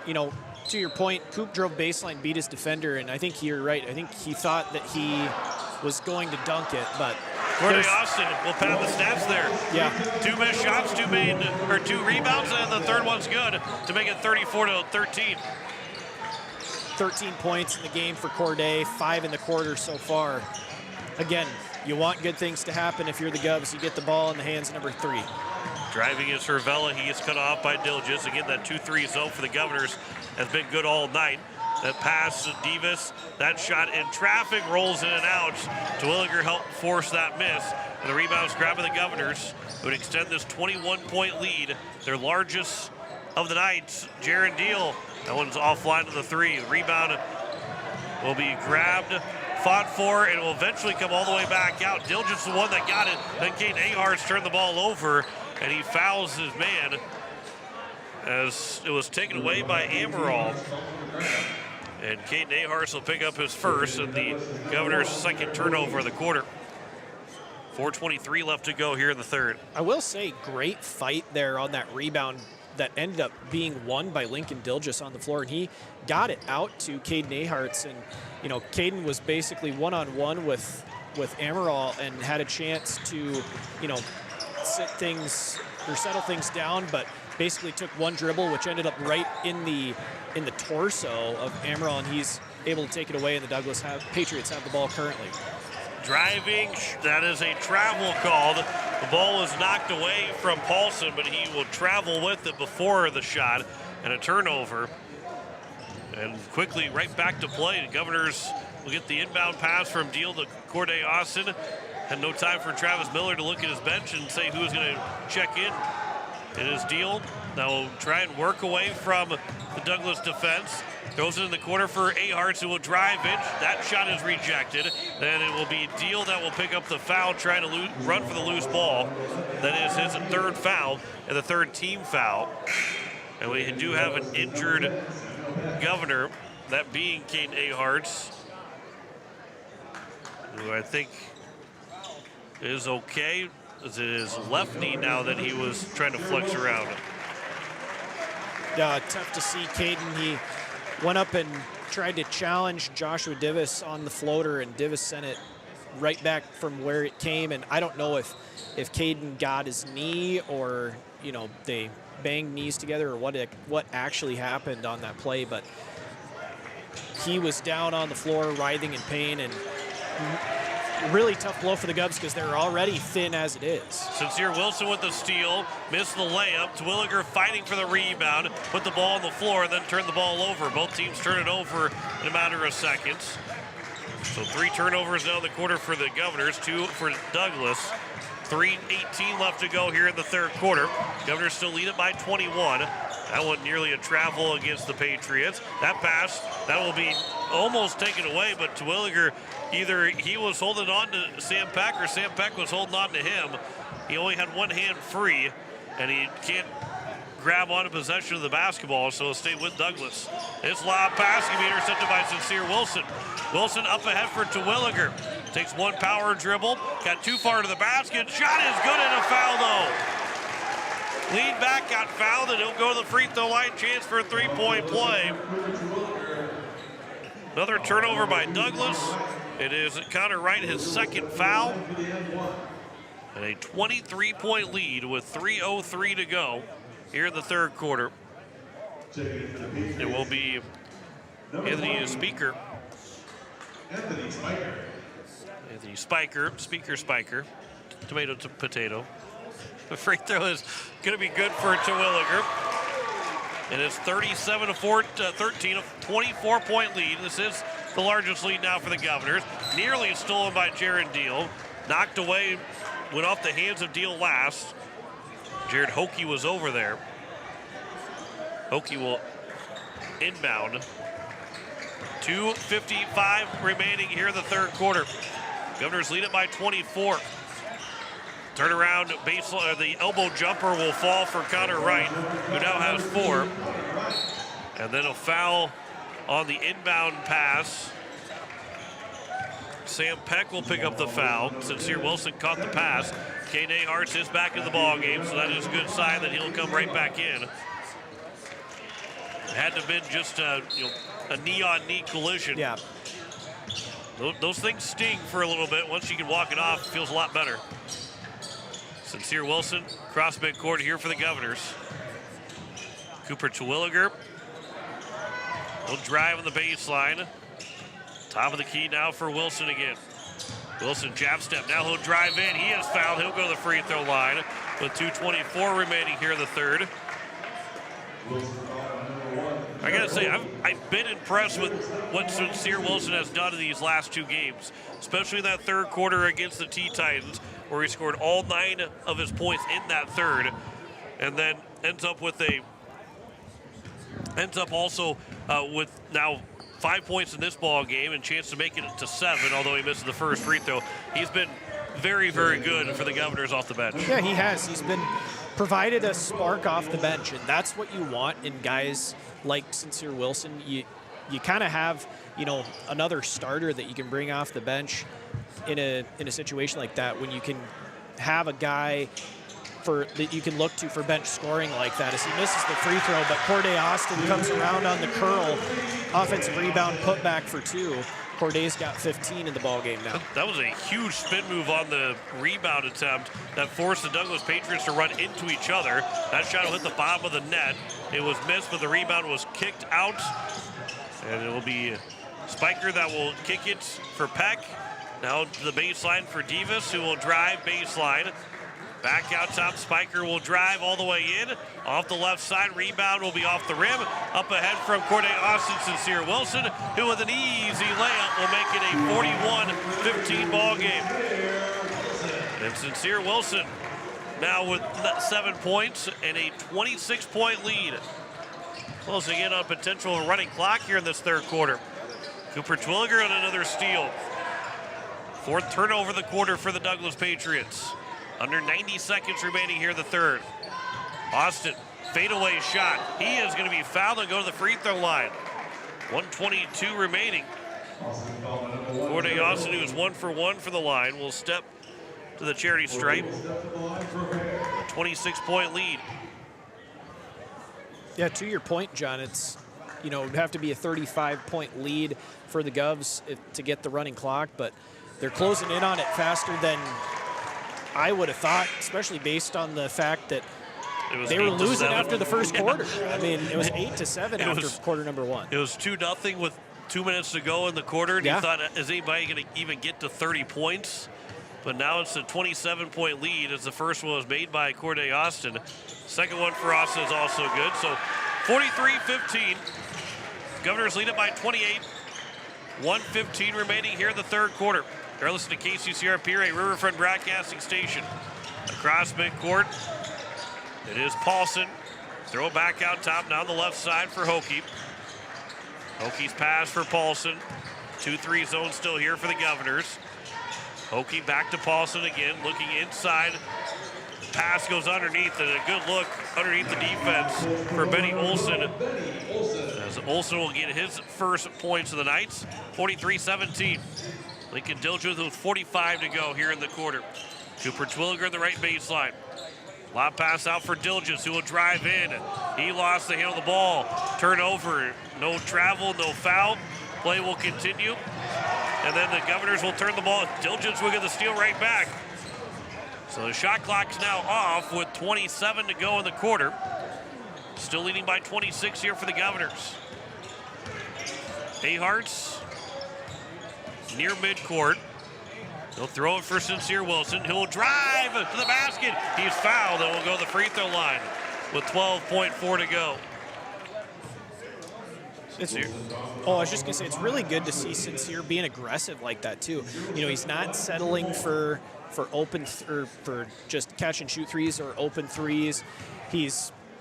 You know, to your point, Coop drove baseline, beat his defender, and I think you're right. I think he thought that he was going to dunk it, but
Corday Austin will pad the stats there.
Yeah.
2 missed shots, 2 rebounds, and the third one's good to make it 34-13.
13 points in the game for Corday, 5 in the quarter so far. Again, you want good things to happen if you're the Govs. You get the ball in the hands of number 3.
Driving is Cervella. He is cut off by Dilges. Again, that 2-3 zone for the Governors has been good all night. That pass to Davis. That shot in traffic rolls in and out. Terwilliger helped force that miss. And the rebounds grabbing the Governors. It would extend this 21-point lead. Their largest of the night. Jaron Deal. That one's offline to the 3. The rebound will be grabbed, fought for, and will eventually come all the way back out. Dilges is the one that got it. Then Caden Aharts turned the ball over, and he fouls his man as it was taken away by Amaral. And Caden Aharts will pick up his first, and the Governors' second turnover of the quarter. 4:23 left to go here in the third.
I will say, great fight there on that rebound that ended up being won by Lincoln Dilges on the floor, and he got it out to Caden Aharts, and you know, Caden was basically one-on-one with Amaral and had a chance to, you know, settle things down, but basically took one dribble, which ended up right in the torso of Amaral, and he's able to take it away, and the Patriots have the ball currently.
Driving, that is a travel called. The ball was knocked away from Paulson, but he will travel with it before the shot, and a turnover. And quickly right back to play. The Governors will get the inbound pass from Deal to Corday Austin. Had no time for Travis Miller to look at his bench and say who's going to check in. It is Deal. Now we'll try and work away from the Douglas defense. Throws it in the corner for Aharts, who will drive it. That shot is rejected. Then it will be Deal that will pick up the foul, trying to run for the loose ball. That is his third foul and the third team foul. And we do have an injured Governor, that being Caden Aharts, who I think is okay. It's his left knee now that he was trying to flex around.
Tough to see Caden. He went up and tried to challenge Joshua Divis on the floater, and Divis sent it right back from where it came. And I don't know if Caden got his knee, or, you know, they banged knees together, or what actually happened on that play, but he was down on the floor writhing in pain, and really tough blow for the Govs because they're already thin as it is.
Sincere Wilson with the steal, missed the layup. Terwilliger fighting for the rebound, put the ball on the floor, and then turned the ball over. Both teams turn it over in a matter of seconds. So 3 turnovers now in the quarter for the Governors, 2 for Douglas. 3:18 left to go here in the third quarter. Governors still lead it by 21. That one nearly a travel against the Patriots. That pass, that will be almost taken away, but Terwilliger, either he was holding on to Sam Peck or Sam Peck was holding on to him. He only had one hand free, and he can't grab onto possession of the basketball, so it'll stay with Douglas. This lob pass can be intercepted by Sincere Wilson. Wilson up ahead for Terwilliger. Takes one power dribble, got too far to the basket. Shot is good, and a foul though. Lead back, got fouled, and he'll go to the free throw line. Chance for a 3-point play. Another turnover by Douglas. It is Connor Wright, his second foul. And a 23-point lead with 3:03 to go here in the third quarter. It will be Anthony Spiker. Anthony Spiker. Tomato to potato. The free throw is going to be good for Terwilliger. And it's 37-13, a 24-point lead. This is the largest lead now for the Governors. Nearly stolen by Jaron Deal. Knocked away went off the hands of Deal last. Jared Hokie was over there. Hokie will inbound. 2:55 remaining here in the third quarter. Governors lead it by 24. Turnaround baseline, the elbow jumper will fall for Connor Wright, who now has 4. And then a foul on the inbound pass. Sam Peck will pick up the foul. Sincere Wilson caught the pass. Kane Hartz is back in the ball game, so that is a good sign that he'll come right back in. It had to have been just a knee-on-knee collision.
Yeah.
Those things sting for a little bit. Once you can walk it off, it feels a lot better. Sincere Wilson, cross midcourt here for the Governors. Cooper Terwilliger will drive on the baseline. Top of the key now for Wilson again. Wilson jab step. Now he'll drive in. He is fouled. He'll go to the free throw line with 2:24 remaining here in the third. I gotta say, I've been impressed with what Sincere Wilson has done in these last 2 games, especially in that third quarter against the T-Titans, where he scored all 9 of his points in that third, and then ends up also with now 5 points in this ball game and chance to make it to 7, although he misses the first free throw. He's been very, very good for the Governors off the bench.
Yeah, he has. He's been provided a spark off the bench, and that's what you want in guys like Sincere Wilson. You kind of have, another starter that you can bring off the bench in a situation like that, when you can have a guy that you can look to for bench scoring like that. As he misses the free throw, but Corday Austin comes around on the curl, offensive rebound, put back for 2. Corday's got 15 in the ball game now.
That was a huge spin move on the rebound attempt that forced the Douglas Patriots to run into each other. That shot will hit the bottom of the net. It was missed, but the rebound was kicked out. And it will be Spiker that will kick it for Peck. Now to the baseline for Davis, who will drive baseline. Back out top, Spiker will drive all the way in. Off the left side, rebound will be off the rim. Up ahead from Corday Austin, Sincere Wilson, who with an easy layup will make it a 41-15 ball game. And Sincere Wilson now with 7 points and a 26-point lead. Closing in on potential running clock here in this third quarter. Cooper Terwilliger on another steal. 4th turnover of the quarter for the Douglas Patriots. Under 90 seconds remaining here in the third. Austin, fadeaway shot. He is going to be fouled and go to the free throw line. 1:22 remaining. Corday Austin, who is 1 for 1 for the line, will step to the charity stripe. A 26-point lead.
Yeah, to your point, John, it would have to be a 35-point lead for the Govs to get the running clock, but they're closing in on it faster than I would have thought, especially based on the fact that they were losing after the first quarter. I mean, it was 8-7 after quarter number 1.
It was 2-0 with 2 minutes to go in the quarter, and you thought, is anybody going to even get to 30 points? But now it's a 27-point lead as the first one was made by Corday Austin. Second one for Austin is also good. So 43-15. Governors lead it by 28. 1:15 remaining here in the third quarter. You're listening to KCCR Pierre Riverfront Broadcasting Station. Across midcourt, it is Paulson. Throw it back out top, now on the left side for Hokie. Hokie's pass for Paulson. 2-3 zone still here for the Governors. Hokie back to Paulson again, looking inside. Pass goes underneath, and a good look underneath the defense for Benny Olson. As Olson will get his first points of the night. 43-17. Lincoln Dilgeth with 45 to go here in the quarter. Cooper Terwilliger in the right baseline. Lob pass out for Dilgeth, who will drive in. He lost the handle of the ball. Turnover, no travel, no foul. Play will continue. And then the Governors will turn the ball. Dilgeth will get the steal right back. So the shot clock's now off with 27 to go in the quarter. Still leading by 26 here for the Governors. Hartz near midcourt. He'll throw it for Sincere Wilson. He'll drive to the basket. He's fouled and will go to the free throw line with 12.4 to go.
I was just gonna say it's really good to see Sincere being aggressive like that too. He's not settling for open or for just catch and shoot threes or open threes.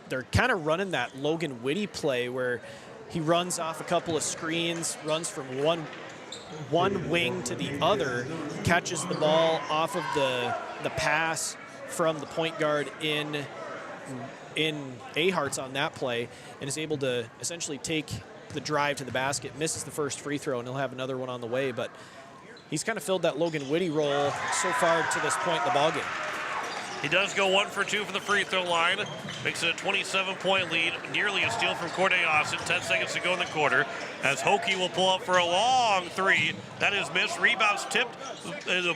They're kind of running that Logan Whitty play where he runs off a couple of screens, runs from one wing to the other, catches the ball off of the pass from the point guard in Ahart's on that play, and is able to essentially take the drive to the basket, misses the first free throw, and he'll have another one on the way. But he's kind of filled that Logan Whitty role so far to this point in the ballgame.
He does go 1 for 2 from the free throw line. Makes it a 27-point lead. Nearly a steal from Corday Austin. 10 seconds to go in the quarter. As Hokie will pull up for a long three. That is missed. Rebounds tipped. The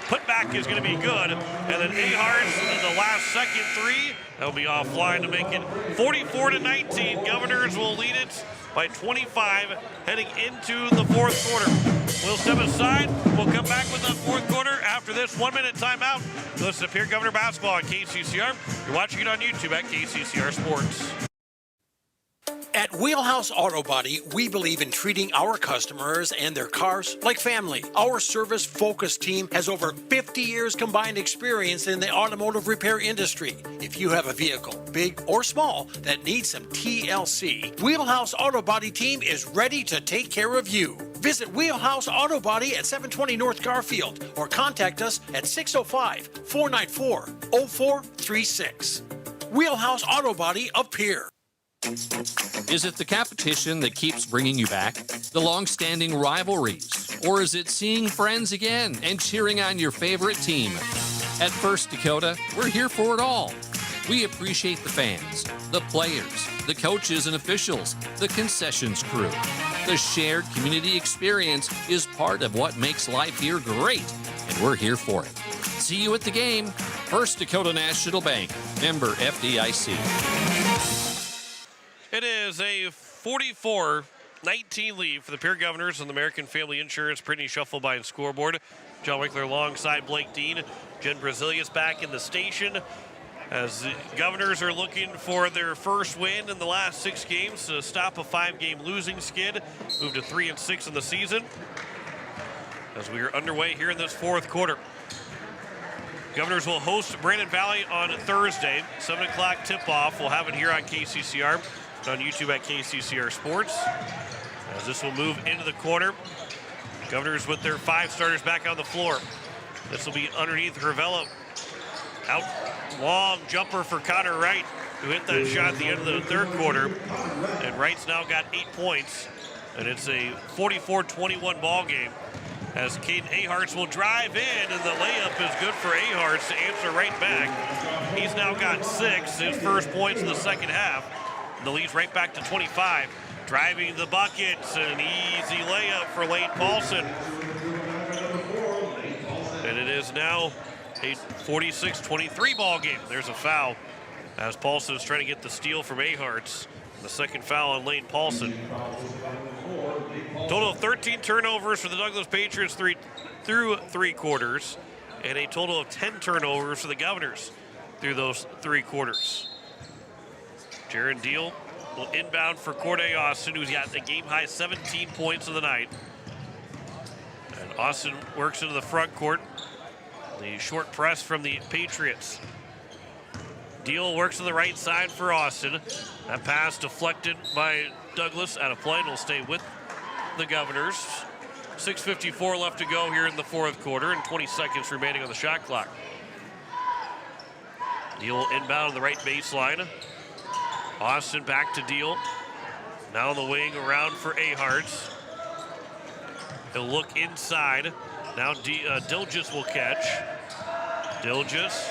putback is going to be good. And then Ahart's the last second three. That'll be offline to make it 44-19. Governors will lead it by 25 heading into the fourth quarter. We'll step aside. We'll come back with the fourth quarter after this 1-minute timeout. Listen to Pierre Governor Basketball on KCCR. You're watching it on YouTube at KCCR Sports.
At Wheelhouse Auto Body, we believe in treating our customers and their cars like family. Our service-focused team has over 50 years combined experience in the automotive repair industry. If you have a vehicle, big or small, that needs some TLC, Wheelhouse Auto Body team is ready to take care of you. Visit Wheelhouse Auto Body at 720 North Garfield or contact us at 605-494-0436. Wheelhouse Auto Body of Pierre.
Is it the competition that keeps bringing you back? The long-standing rivalries? Or is it seeing friends again and cheering on your favorite team? At First Dakota, we're here for it all. We appreciate the fans, the players, the coaches and officials, the concessions crew. The shared community experience is part of what makes life here great, and we're here for it. See you at the game. First Dakota National Bank, member FDIC.
It is a 44-19 lead for the Pierre Governors and the American Family Insurance Brittany Shuffleby and scoreboard. John Winkler alongside Blake Dean. Jen Brazilius back in the station as the Governors are looking for their first win in the last 6 games to stop a 5-game losing skid. Move to 3-6 in the season as we are underway here in this fourth quarter. Governors will host Brandon Valley on Thursday. 7 o'clock tip-off. We'll have it here on KCCR. On YouTube at KCCR Sports. As this will move into the quarter. Governors with their 5 starters back on the floor. This will be underneath Ravella. Out long jumper for Connor Wright, who hit that shot at the end of the third quarter. And Wright's now got 8 points. And it's a 44-21 ball game. As Caden Aharts will drive in, and the layup is good for Aharts to answer right back. He's now got 6, his first points in the second half. The lead's right back to 25. Driving the buckets, an easy layup for Lane Paulson. And it is now a 46-23 ball game. There's a foul as Paulson is trying to get the steal from Aharts. The second foul on Lane Paulson. Total of 13 turnovers for the Douglas Patriots through 3 quarters, and a total of 10 turnovers for the Governors through those 3 quarters. Jaron Deal will inbound for Corday Austin, who's got the game-high 17 points of the night. And Austin works into the front court. The short press from the Patriots. Deal works on the right side for Austin. That pass deflected by Douglas out of play and will stay with the Governors. 6:54 left to go here in the fourth quarter and 20 seconds remaining on the shot clock. Deal will inbound on the right baseline. Austin back to Deal. Now on the wing around for Aharts. He'll look inside. Now Dilgis will catch. Dilgis,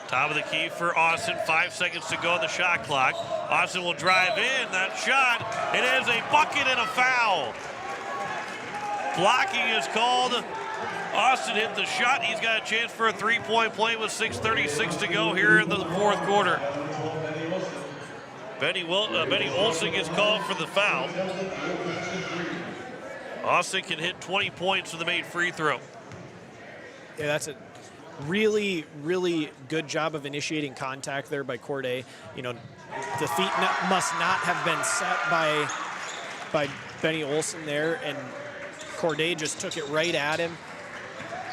top of the key for Austin. 5 seconds to go on the shot clock. Austin will drive in. That shot, it is a bucket and a foul. Blocking is called. Austin hit the shot. He's got a chance for a 3-point play with 6:36 to go here in the fourth quarter. Benny Olsen is called for the foul. Austin can hit 20 points with the made free throw.
Yeah, that's a really, really good job of initiating contact there by Corday. You know, the feet must not have been set by Benny Olson there, and Corday just took it right at him,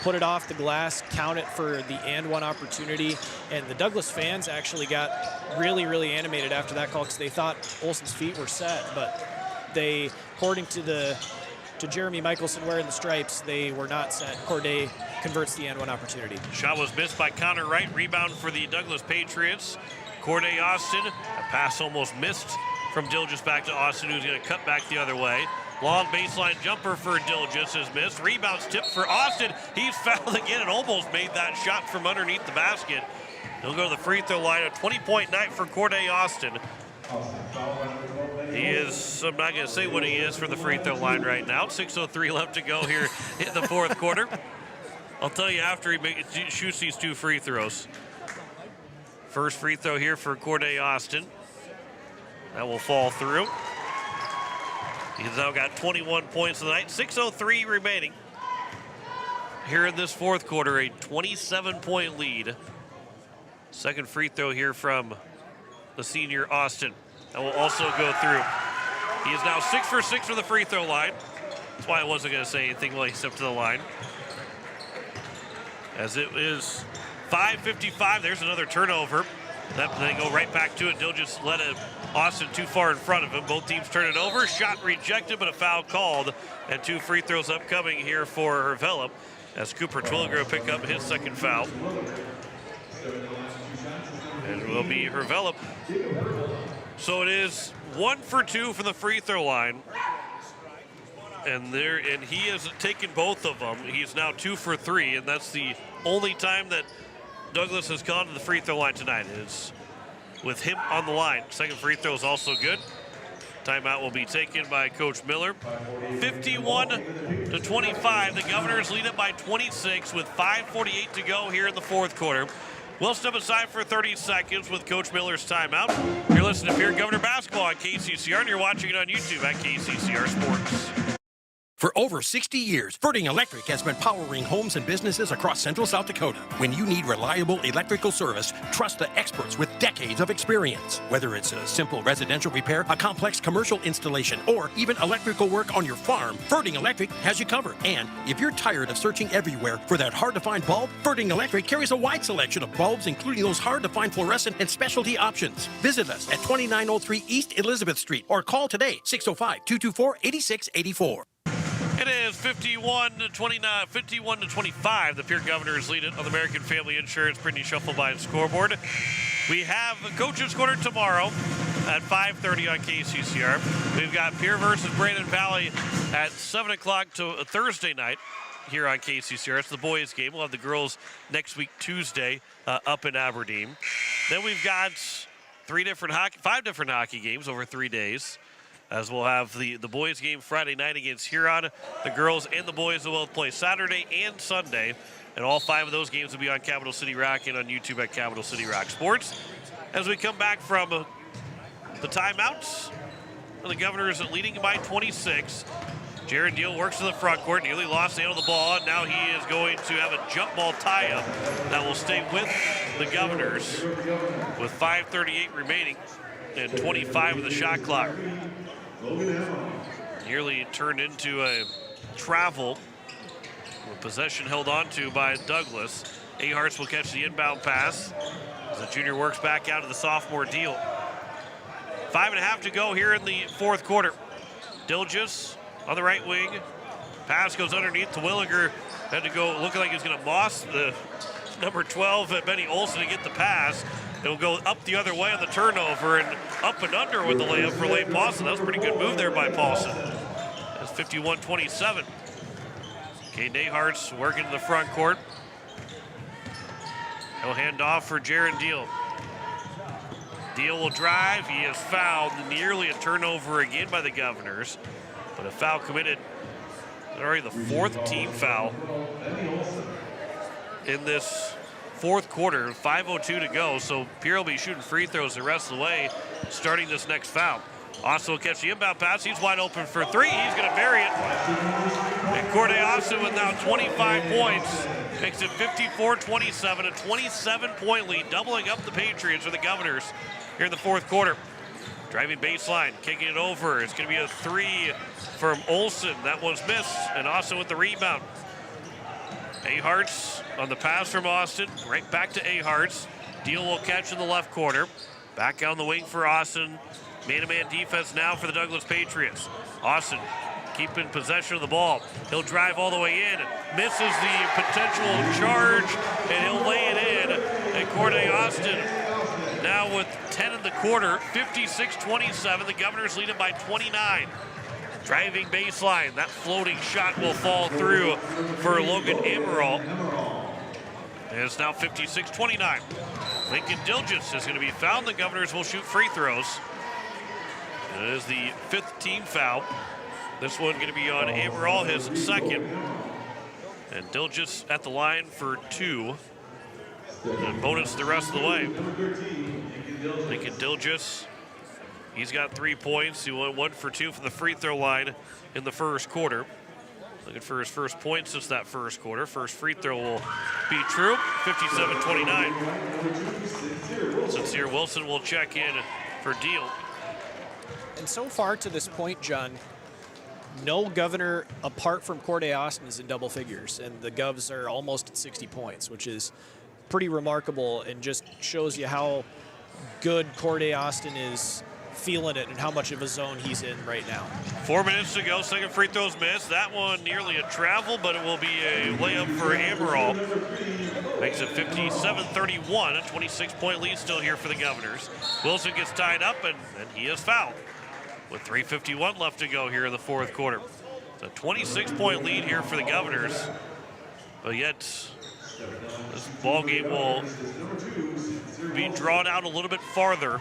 put it off the glass, count it for the and one opportunity. And the Douglas fans actually got really, really animated after that call because they thought Olson's feet were set, but they, according to Jeremy Michelson wearing the stripes, they were not set. Corday converts the and one opportunity.
Shot was missed by Connor Wright. Rebound for the Douglas Patriots. Corday Austin, a pass almost missed from Dilgis back to Austin, who's going to cut back the other way. Long baseline jumper for Dilgis is missed. Rebounds tipped for Austin. He's fouled again and almost made that shot from underneath the basket. He'll go to the free throw line. A 20-point night for Corday Austin. He is, I'm not going to say what he is for the free throw line right now. 6:03 left to go here in the fourth quarter. I'll tell you after he shoots these 2 free throws. First free throw here for Corday Austin. That will fall through. He's now got 21 points tonight. 6:03 remaining. Here in this fourth quarter, a 27-point lead. Second free throw here from the senior Austin. That will also go through. He is now 6 for 6 from the free throw line. That's why I wasn't going to say anything while he stepped to the line. As it is 5:55, there's another turnover. They go right back to it. Dilgis let Austin too far in front of him. Both teams turn it over. Shot rejected, but a foul called. And 2 free throws upcoming here for Hervelop as Cooper Twilliger will pick up his second foul. And it will be Hervelop. So it is 1 for 2 from the free throw line. And he has taken both of them. He's now 2 for 3, and that's the only time that Douglas has gone to the free throw line tonight, is with him on the line. Second free throw is also good. Timeout will be taken by Coach Miller. 51-25. The Governors lead it by 26 with 5:48 to go here in the fourth quarter. We'll step aside for 30 seconds with Coach Miller's timeout. You're listening to Pierre Governor Basketball on KCCR, and you're watching it on YouTube at KCCR Sports.
For over 60 years, Ferding Electric has been powering homes and businesses across central South Dakota. When you need reliable electrical service, trust the experts with decades of experience. Whether it's a simple residential repair, a complex commercial installation, or even electrical work on your farm, Ferding Electric has you covered. And if you're tired of searching everywhere for that hard-to-find bulb, Ferding Electric carries a wide selection of bulbs, including those hard-to-find fluorescent and specialty options. Visit us at 2903 East Elizabeth Street or call today, 605-224-8684.
It is 51-25. The Pierre Governors lead it on the American Family Insurance Brittany Shufflebine scoreboard. We have the Coaches Corner tomorrow at 5:30 on KCCR. We've got Pierre versus Brandon Valley at 7 o'clock to Thursday night here on KCCR. It's the boys' game. We'll have the girls next week, Tuesday, up in Aberdeen. Then we've got 5 different hockey games over 3 days. As we'll have the boys game Friday night against Huron. The girls and the boys will both play Saturday and Sunday. And all 5 of those games will be on Capital City Rock and on YouTube at Capital City Rock Sports. As we come back from the timeouts, the Governors are leading by 26. Jaron Deal works to the front court, nearly lost the handle of the ball. And now he is going to have a jump ball tie-up that will stay with the Governors with 5:38 remaining and 25 of the shot clock. Nearly turned into a travel. Possession held on to by Douglas. Aharts will catch the inbound pass as the junior works back out to the sophomore Deal. 5.5 to go here in the fourth quarter. Dilgis on the right wing. Pass goes underneath to Williger. Had to go looking like he's going to moss the number 12 at Benny Olson to get the pass. It'll go up the other way on the turnover and up and under with the layup for Lane Paulson. That was a pretty good move there by Paulson. That's 51-27. Kay Nayhart's working in the front court. He'll hand off for Jaron Deal. Deal will drive. He is fouled. Nearly a turnover again by the Governors. But a foul committed. Already the 4th team foul in this fourth quarter. 5:02 to go, so Pierre will be shooting free throws the rest of the way, starting this next foul. Austin will catch the inbound pass. He's wide open for 3. He's going to bury it. And Corday Austin with now 25 points makes it 54-27, a 27-point lead, doubling up the Patriots or the Governors here in the fourth quarter. Driving baseline, kicking it over. It's going to be a three from Olsen. That one's missed, and Austin with the rebound. Aharts on the pass from Austin, right back to Aharts. Deal will catch in the left corner. Back on the wing for Austin. Man-to-man defense now for the Douglas Patriots. Austin keeping possession of the ball. He'll drive all the way in, misses the potential charge, and he'll lay it in. And Corday Austin now with 10 in the quarter, 56-27. The Governors lead it by 29. Driving baseline, that floating shot will fall through for Logan Amaral. And it's now 56-29. Lincoln Dilgis is going to be fouled. The Governors will shoot free throws. It is the 5th team foul. This one going to be on Amaral, his second. And Dilgis at the line for 2. And bonus the rest of the way. Lincoln Dilgis, he's got 3 points. He went 1 for 2 from the free throw line in the first quarter. Looking for his first point since that first quarter. First free throw will be true. 57-29. Sincere Wilson will check in for Deal.
And so far to this point, John, no Governor apart from Corday Austin is in double figures, and the Govs are almost at 60 points, which is pretty remarkable and just shows you how good Corday Austin is feeling it and how much of a zone he's in right now.
4 minutes to go. Second free throw's missed. That one nearly a travel, but it will be a layup for Amaral. Makes it 57-31. A 26-point lead still here for the Governors. Wilson gets tied up, and he is fouled with 3:51 left to go here in the fourth quarter. It's a 26-point lead here for the Governors, but yet this ball game will be drawn out a little bit farther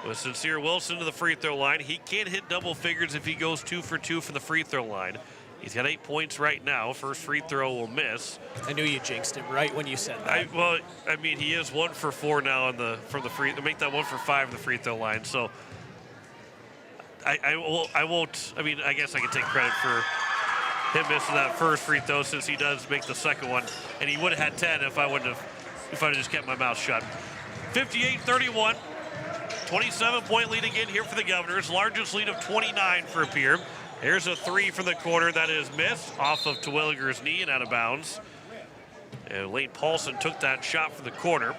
with Sincere Wilson to the free throw line. He can't hit double figures if he goes 2 for 2 from the free throw line. He's got 8 points right now. First free throw will miss.
I knew you jinxed him right when you said that.
Well, I mean, he is 1 for 4 now from the free. To make that 1 for 5 in the free throw line. So I won't. I mean, I guess I can take credit for him missing that first free throw since he does make the second one, and he would have had 10 if I just kept my mouth shut. 58-31. 27-point lead again here for the Governors. Largest lead of 29 for Pierre. Here's a three from the corner that is missed off of Terwilliger's knee and out of bounds. And Lane Paulson took that shot from the corner.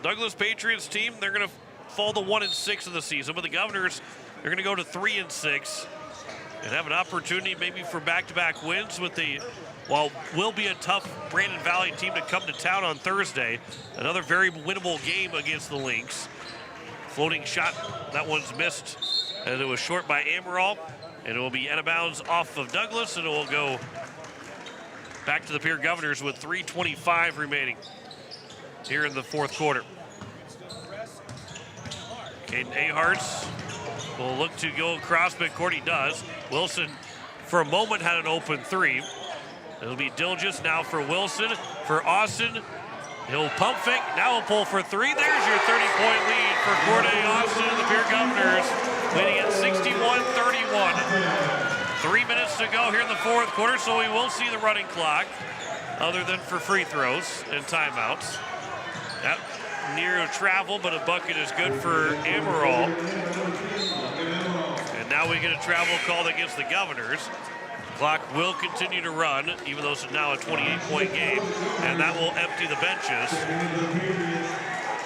Douglas Patriots team, they're going to fall to 1-6 in the season, but the Governors, they're going to go to 3-6 and have an opportunity maybe for back-to-back wins with the, while will be a tough Brandon Valley team to come to town on Thursday. Another very winnable game against the Lynx. Floating shot, that one's missed, and it was short by Amaral, and it will be out of bounds off of Douglas, and it will go back to the Pierre Governors with 3:25 remaining here in the fourth quarter. Caden Aharts will look to go across midcourt. He does. Wilson, for a moment, had an open three. It'll be Dilgis now for Wilson. For Austin, he'll pump fake. Now he'll pull for three. There's your 30-point lead for Corday Austin and the Pierre Governors, leading at 61-31. 3 minutes to go here in the fourth quarter, so we will see the running clock, other than for free throws and timeouts. That near a travel, but a bucket is good for Amaral. And now we get a travel called against the Governors. Clock will continue to run, even though it's now a 28-point game, and that will empty the benches.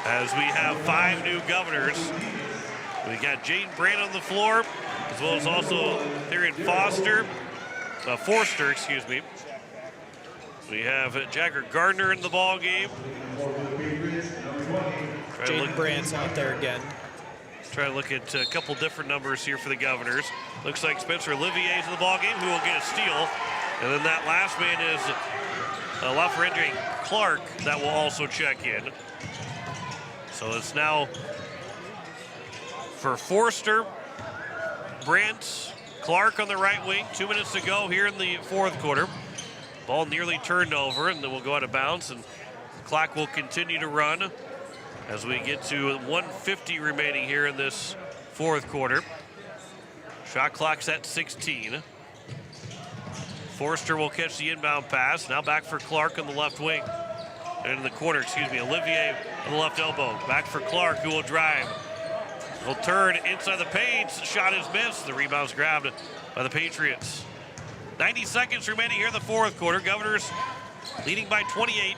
As we have 5 new Governors. We got Jaden Brand on the floor, as well as also Theron Forster, excuse me. We have Jagger Gardner in the ball game.
Jaden Brand's out there again.
Try to look at a couple different numbers here for the Governors. Looks like Spencer Olivier's in the ball game, who will get a steal. And then that last man is LaFrendre Clark that will also check in. So it's now for Forster, Brent, Clark on the right wing. 2 minutes to go here in the fourth quarter. Ball nearly turned over, and then we'll go out of bounds, and the clock will continue to run as we get to 1:50 remaining here in this fourth quarter. Shot clock's at 16. Forster will catch the inbound pass. Now back for Clark on the left wing. into the corner, Olivier on the left elbow. Back for Clark, who will drive. He'll turn inside the paint. Shot is missed. The rebound's grabbed by the Patriots. 90 seconds remaining here in the fourth quarter. Governors leading by 28.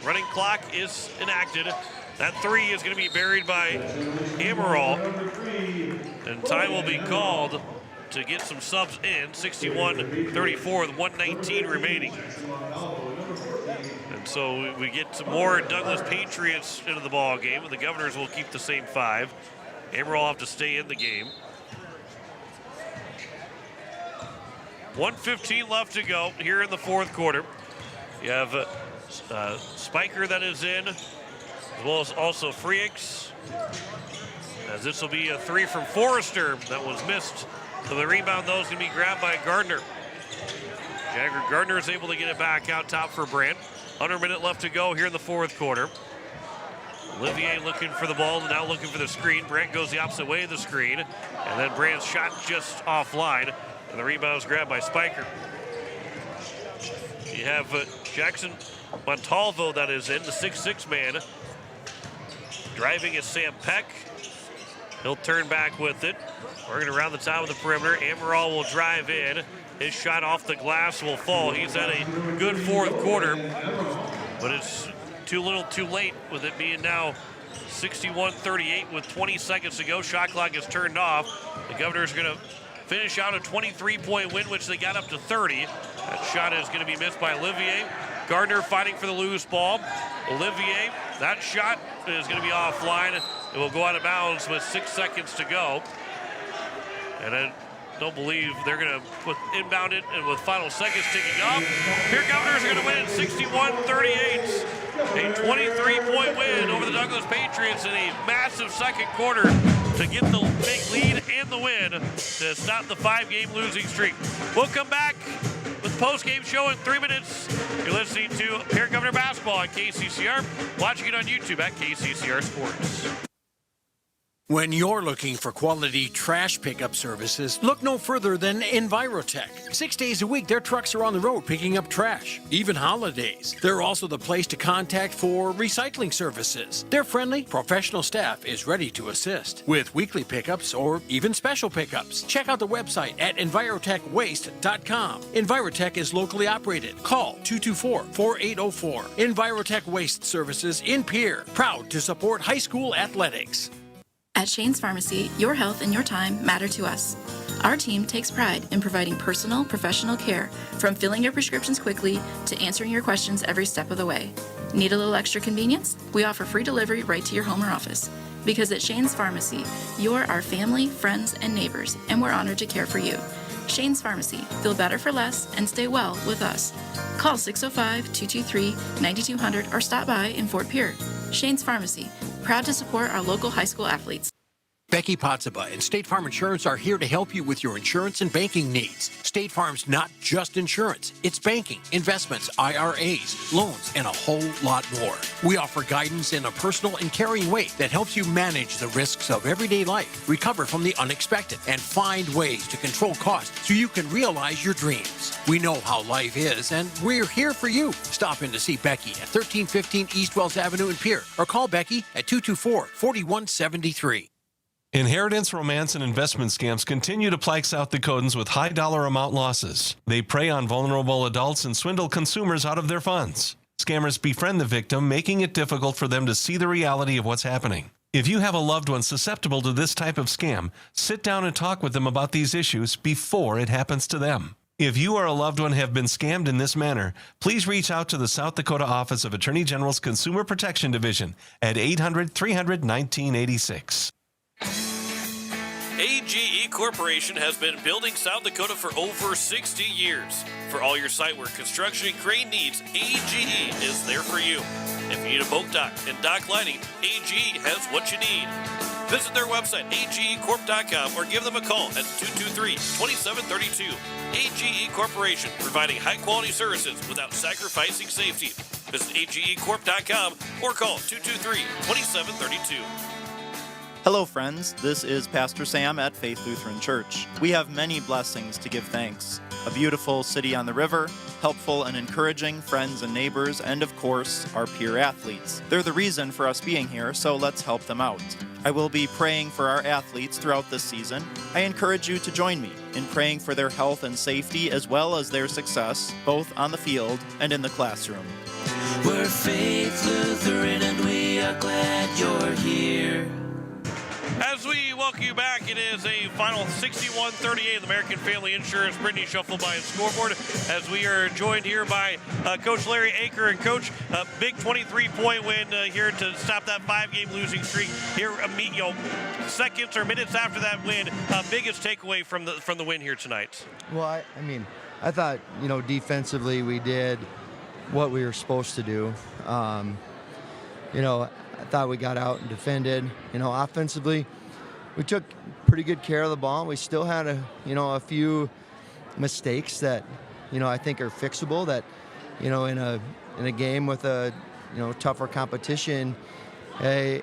Running clock is enacted. That three is going to be buried by Amaral. And time will be called to get some subs in. 61-34 with 1:19 remaining. And so we get some more Douglas Patriots into the ball game, and the Governors will keep the same 5. Amaral will have to stay in the game. 1:15 left to go here in the fourth quarter. You have Spiker that is in, as well as also Freaks. As this will be a three from Forrester that was missed. So the rebound, though, is going to be grabbed by Gardner. Jagger Gardner is able to get it back out top for Brandt. 100 minute left to go here in the fourth quarter. Olivier looking for the ball, now looking for the screen. Brandt goes the opposite way of the screen. And then Brandt's shot just offline. And the rebound is grabbed by Spiker. You have Jackson Montalvo that is in, the 6'6" man. Driving is Sam Peck. He'll turn back with it. Working around the top of the perimeter. Amaral will drive in. His shot off the glass will fall. He's had a good fourth quarter, but it's too little too late with it being now 61-38 with 20 seconds to go. Shot clock is turned off. The Governors are going to finish out a 23-point win, which they got up to 30. That shot is going to be missed by Olivier. Gardner fighting for the loose ball. Olivier, that shot is going to be offline. It will go out of bounds with 6 seconds to go. And I don't believe they're going to inbound it, and with final seconds ticking off, Pierre Governors are going to win 61-38. A 23-point win over the Douglas Patriots in a massive second quarter to get the big lead and the win to stop the 5-game losing streak. We'll come back with the post-game show in 3 minutes. You're listening to Pierre Governor Basketball on KCCR, watching it on YouTube at KCCR Sports.
When you're looking for quality trash pickup services, look no further than Envirotech. 6 days a week, their trucks are on the road picking up trash, even holidays. They're also the place to contact for recycling services. Their friendly, professional staff is ready to assist with weekly pickups or even special pickups. Check out the website at EnvirotechWaste.com. Envirotech is locally operated. Call 224-4804. Envirotech Waste Services in Pierre, proud to support high school athletics.
At Shane's Pharmacy, your health and your time matter to us. Our team takes pride in providing personal, professional care, from filling your prescriptions quickly to answering your questions every step of the way. Need a little extra convenience? We offer free delivery right to your home or office. Because at Shane's Pharmacy, you're our family, friends, and neighbors, and we're honored to care for you. Shane's Pharmacy. Feel better for less and stay well with us. Call 605-223-9200 or stop by in Fort Pierre. Shane's Pharmacy. Proud to support our local high school athletes.
Becky Potsaba and State Farm Insurance are here to help you with your insurance and banking needs. State Farm's not just insurance. It's banking, investments, IRAs, loans, and a whole lot more. We offer guidance in a personal and caring way that helps you manage the risks of everyday life, recover from the unexpected, and find ways to control costs so you can realize your dreams. We know how life is, and we're here for you. Stop in to see Becky at 1315 East Wells Avenue in Pierre, or call Becky at 224-4173.
Inheritance, romance, and investment scams continue to plague South Dakotans with high dollar amount losses. They prey on vulnerable adults and swindle consumers out of their funds. Scammers befriend the victim, making it difficult for them to see the reality of what's happening. If you have a loved one susceptible to this type of scam, sit down and talk with them about these issues before it happens to them. If you or a loved one have been scammed in this manner, please reach out to the South Dakota Office of Attorney General's Consumer Protection Division at 800-300-1986.
AGE Corporation has been building South Dakota for over 60 years. For all your site work, construction, and crane needs, AGE is there for you. If you need a boat dock and dock lighting, AGE has what you need. Visit their website, agecorp.com, or give them a call at 223-2732. AGE Corporation, providing high-quality services without sacrificing safety. Visit agecorp.com or call 223-2732.
Hello, friends. This is Pastor Sam at Faith Lutheran Church. We have many blessings to give thanks. a beautiful city on the river, helpful and encouraging friends and neighbors, and of course, our peer athletes. They're the reason for us being here, so let's help them out. I will be praying for our athletes throughout this season. I encourage you to join me in praying for their health and safety as well as their success, both on the field and in the classroom.
We're Faith Lutheran and we are glad you're here.
As we welcome you back, it is a final 61-38 of the American Family Insurance Brittany Shuffle by Scoreboard, as we are joined here by Coach Larry Aker. And Coach, a big 23-point win here to stop that 5-game losing streak here, seconds or minutes after that win. Biggest takeaway from the win here tonight?
Well, I thought, defensively we did what we were supposed to do. I thought we got out and defended. Offensively, we took pretty good care of the ball. We still had a few mistakes that, I think are fixable. That, in a game with a, tougher competition, are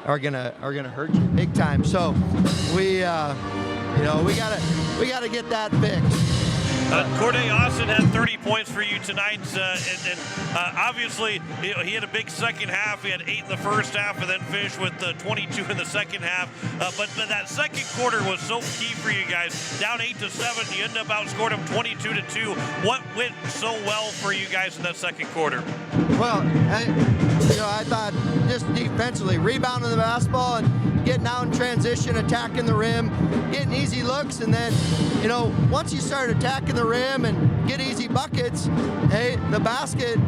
gonna hurt you big time. So we gotta get that fixed.
Corday Austin had 30 points for you tonight, and obviously he had a big second half. He had 8 in the first half and then finished with 22 in the second half. But that second quarter was so key for you guys. Down 8-7, you ended up outscoring them 22-2. What went so well for you guys in that second quarter?
Well, I thought just defensively, rebounding the basketball and getting out in transition, attacking the rim, getting easy looks, and then, once you start attacking the rim and get easy buckets, the basket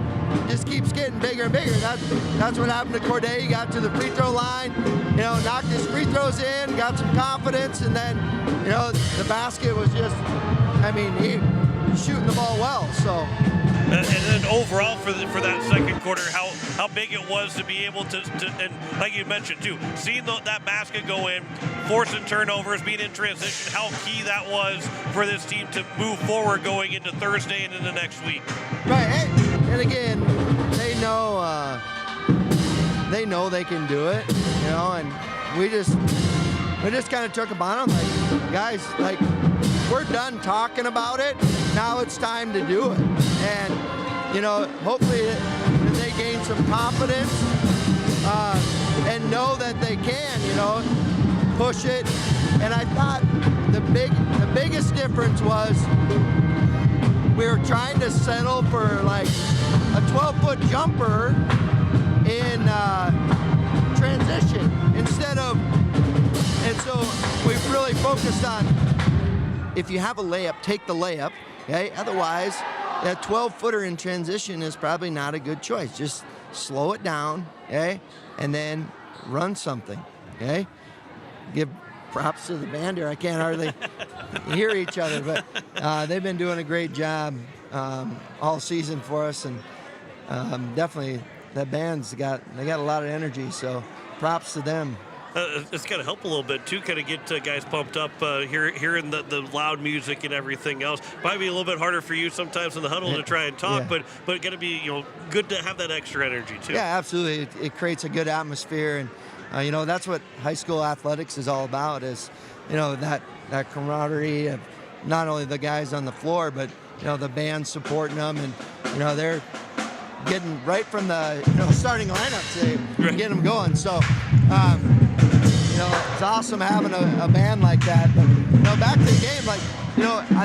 just keeps getting bigger and bigger. That's what happened to Corday. He got to the free throw line, knocked his free throws in, got some confidence, and then, the basket was just, he was shooting the ball well, so.
And then overall for that second quarter, how big it was to be able to and like you mentioned too, seeing that basket go in, forcing turnovers, being in transition, how key that was for this team to move forward going into Thursday and into next week.
Right, and again, they know they can do it, and we just kind of took a on them, like, guys, like, we're done talking about it. Now it's time to do it. And, hopefully they gain some confidence and know that they can, push it. And I thought the biggest difference was we were trying to settle for like a 12-foot jumper in transition instead of, and so we've really focused on, if you have a layup, take the layup, okay? Otherwise, that 12-footer in transition is probably not a good choice. Just slow it down, okay? And then run something, okay? Give props to the band here. I can't hardly hear each other, but they've been doing a great job all season for us, and definitely that band's got a lot of energy, so props to them.
It's got to help a little bit too, kind of get guys pumped up, hearing the loud music and everything else. Might be a little bit harder for you sometimes in the huddle to try and talk,
Yeah.
but got to be good to have that extra energy too.
Yeah, absolutely. It creates a good atmosphere, and that's what high school athletics is all about. Is that camaraderie of not only the guys on the floor, but the band supporting them, and they're getting right from the starting lineup to get them going. So. It's awesome having a band like that. But, back to the game, I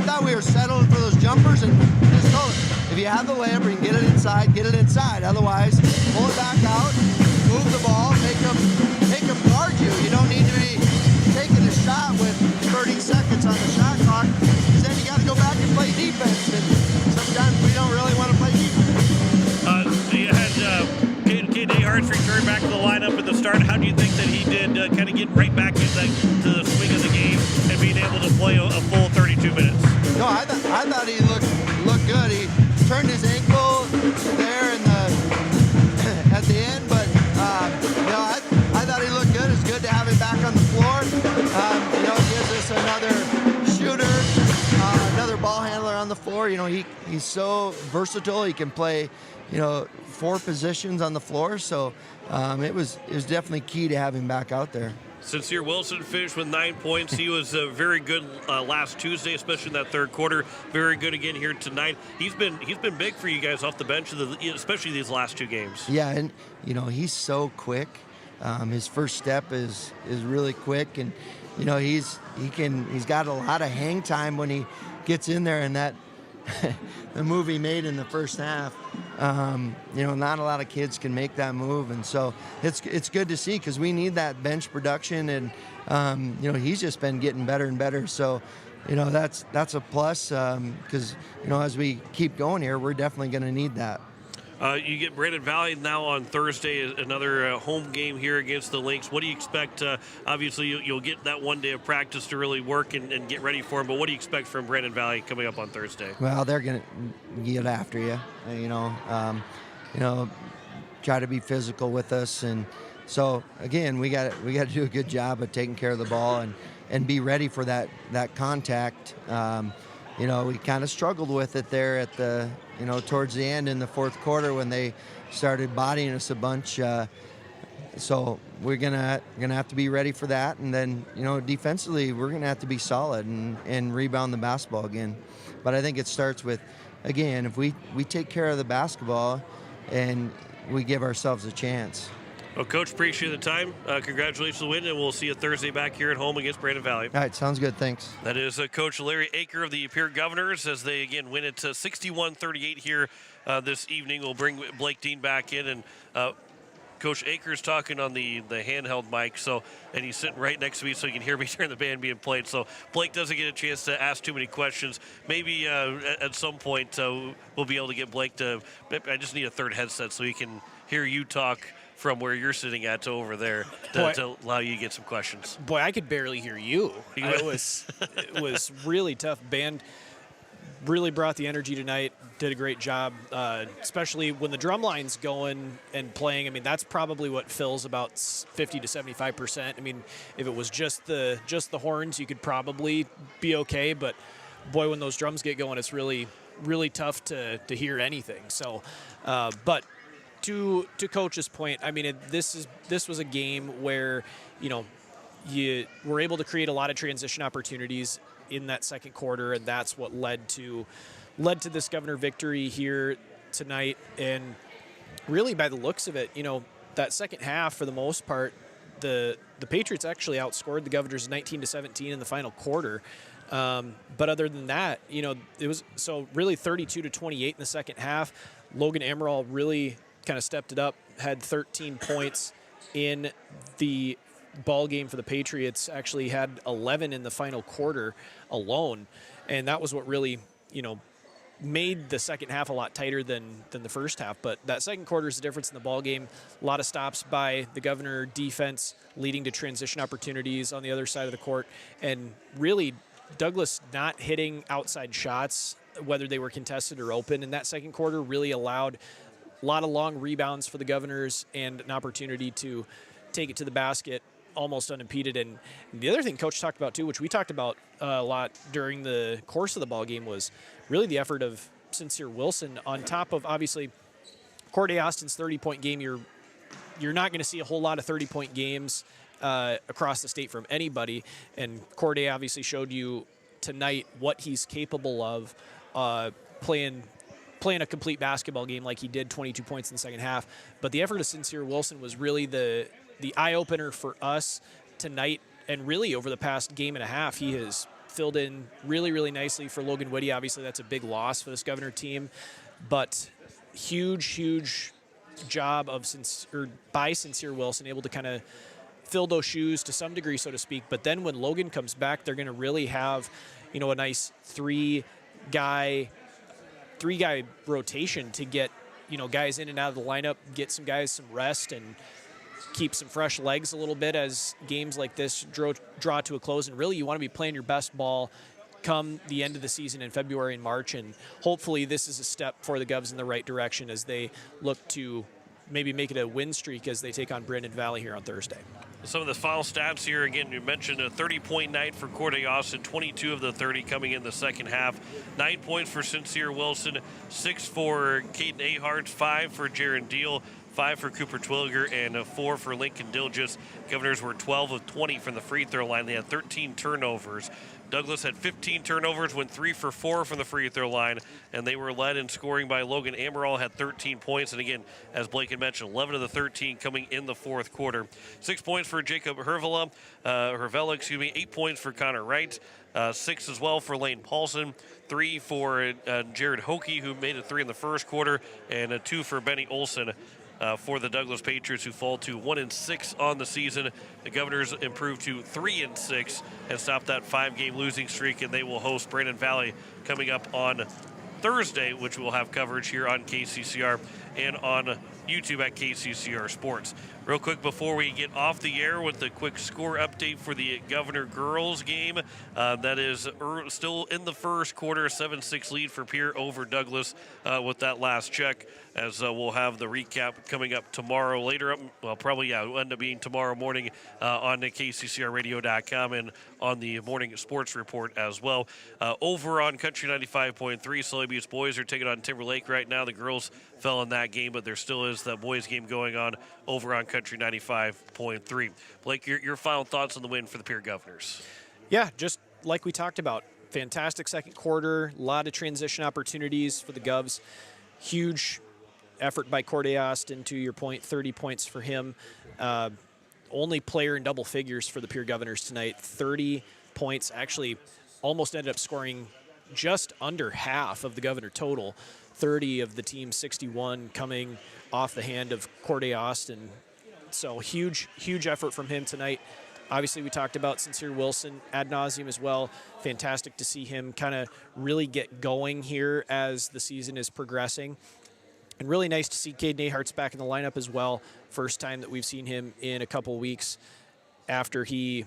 thought we were settling for those jumpers, and just told them, if you have the layup, you can get it inside, get it inside. Otherwise, pull it back out, move the ball, make them guard you. You don't need to be taking a shot with 30 seconds on the shot clock, because then you got to go back and play defense. And sometimes we don't really want to play defense.
You had Cade Hart's return back to the lineup at the start. How do you think that he did kind of get right back into the swing of the game and being able to play a full 32 minutes?
No, I thought he looked good. He turned his ankle there at the end, but I thought he looked good. It's good to have him back on the floor. It gives us another shooter, another ball handler on the floor. He's so versatile. He can play 4 positions on the floor. So it was definitely key to have him back out there.
Sincere Wilson finished with 9 points. He was very good last Tuesday, especially in that third quarter. Very good again here tonight. He's been big for you guys off the bench, especially these last 2 games.
Yeah, and he's so quick. His first step is really quick, and he's got a lot of hang time when he gets in there, and that the move he made in the first half. Not a lot of kids can make that move, and so it's good to see because we need that bench production, and he's just been getting better and better. So that's a plus because as we keep going here, we're definitely going to need that.
You get Brandon Valley now on Thursday, another home game here against the Lynx. What do you expect? Obviously, you'll get that one day of practice to really work and get ready for him, but what do you expect from Brandon Valley coming up on Thursday?
Well, they're going to get after you, try to be physical with us. And so, again, we got to do a good job of taking care of the ball and be ready for that contact. We kind of struggled with it there at the, towards the end in the fourth quarter when they started bodying us a bunch. So we're gonna have to be ready for that, and then defensively we're gonna have to be solid and rebound the basketball again. But I think it starts with, again, if we take care of the basketball and we give ourselves a chance.
Well, Coach, appreciate the time. Congratulations on the win, and we'll see you Thursday back here at home against Brandon Valley.
All right, sounds good. Thanks.
That is Coach Larry Aker of the Pierre Governors as they, again, win it 61-38 here this evening. We'll bring Blake Dean back in, and Coach Aker's talking on the handheld mic, and he's sitting right next to me so he can hear me during the band being played. So Blake doesn't get a chance to ask too many questions. Maybe at some point we'll be able to get Blake to – I just need a third headset so he can hear you talk from where you're sitting at to over there to allow you to get some questions.
Boy, I could barely hear you. It was really tough. Band really brought the energy tonight, did a great job, especially when the drum line's going and playing. I mean, that's probably what fills about 50 to 75%. I mean, if it was just the horns, you could probably be okay, but boy, when those drums get going, it's really, really tough to hear anything. So, but to Coach's point, I mean, this was a game where, you were able to create a lot of transition opportunities in that second quarter, and that's what led to this Governor victory here tonight. And really, by the looks of it, that second half, for the most part, the Patriots actually outscored the Governors 19-17 in the final quarter. But other than that, it was really 32-28 in the second half. Logan Amaral really kind of stepped it up, had 13 points in the ball game for the Patriots, actually had 11 in the final quarter alone, and that was what really made the second half a lot tighter than the first half. But that second quarter is the difference in the ball game. A lot of stops by the Governor defense leading to transition opportunities on the other side of the court, and really Douglas not hitting outside shots, whether they were contested or open, in that second quarter really allowed a lot of long rebounds for the Governors and an opportunity to take it to the basket almost unimpeded. And the other thing Coach talked about too, which we talked about a lot during the course of the ball game, was really the effort of Sincere Wilson on top of, obviously, Corday Austin's 30-point game. You're not going to see a whole lot of 30-point games across the state from anybody. And Corday obviously showed you tonight what he's capable of playing a complete basketball game like he did, 22 points in the second half. But the effort of Sincere Wilson was really the eye-opener for us tonight, and really over the past game and a half. He has filled in really, really nicely for Logan Whitty. Obviously, that's a big loss for this Governor team, but huge job by Sincere Wilson, able to kind of fill those shoes to some degree, so to speak. But then when Logan comes back, they're going to really have, a nice three-guy rotation to get, guys in and out of the lineup, get some guys some rest, and keep some fresh legs a little bit as games like this draw to a close. And really, you want to be playing your best ball come the end of the season in February and March. And hopefully this is a step for the Govs in the right direction as they look to maybe make it a win streak as they take on Brandon Valley here on Thursday.
some of the final stats here. Again, you mentioned a 30-point night for Corday Austin, 22 of the 30 coming in the second half. 9 points for Sincere Wilson, 6 for Caden Ahart, 5 for Jaron Deal, 5 for Cooper Twilliger, and 4 for Lincoln Dilgis. Governors were 12 of 20 from the free throw line. They had 13 turnovers. Douglas had 15 turnovers, went 3 for 4 from the free throw line, and they were led in scoring by Logan Amaral, had 13 points. And again, as Blake had mentioned, 11 of the 13 coming in the fourth quarter. 6 points for Jacob Hervela, 8 points for Connor Wright, 6 as well for Lane Paulson, 3 for Jared Hokey, who made a 3 in the first quarter, and 2 for Benny Olson. For the Douglas Patriots, who fall to 1-6 on the season. The Governors improved to 3-6 and stopped that 5-game losing streak, and they will host Brandon Valley coming up on Thursday, which we'll have coverage here on KCCR and on YouTube at KCCR Sports. Real quick before we get off the air with the quick score update for the Governor girls game. That is still in the first quarter, 7-6 lead for Pierre over Douglas with that last check, as we'll have the recap coming up tomorrow later up. Well, probably, yeah, it'll end up being tomorrow morning on the KCCRradio.com and on the morning sports report as well. Over on Country 95.3, Sully Beach boys are taking on Timberlake right now. The girls fell in that game, but there still is the boys game going on over on Country 95.3. Blake, your final thoughts on the win for the Pierre Governors?
Yeah, just like we talked about, fantastic second quarter, a lot of transition opportunities for the Govs. Huge effort by Corday Austin, to your point, 30 points for him. Only player in double figures for the Pierre Governors tonight, 30 points. Actually, almost ended up scoring just under half of the Governor total. 30 of the team's 61 coming off the hand of Corday Austin. So huge effort from him tonight. Obviously, we talked about Sincere Wilson ad nauseum as well. Fantastic to see him kind of really get going here as the season is progressing. And really nice to see Caden Ahart's back in the lineup as well. First time that we've seen him in a couple weeks after he,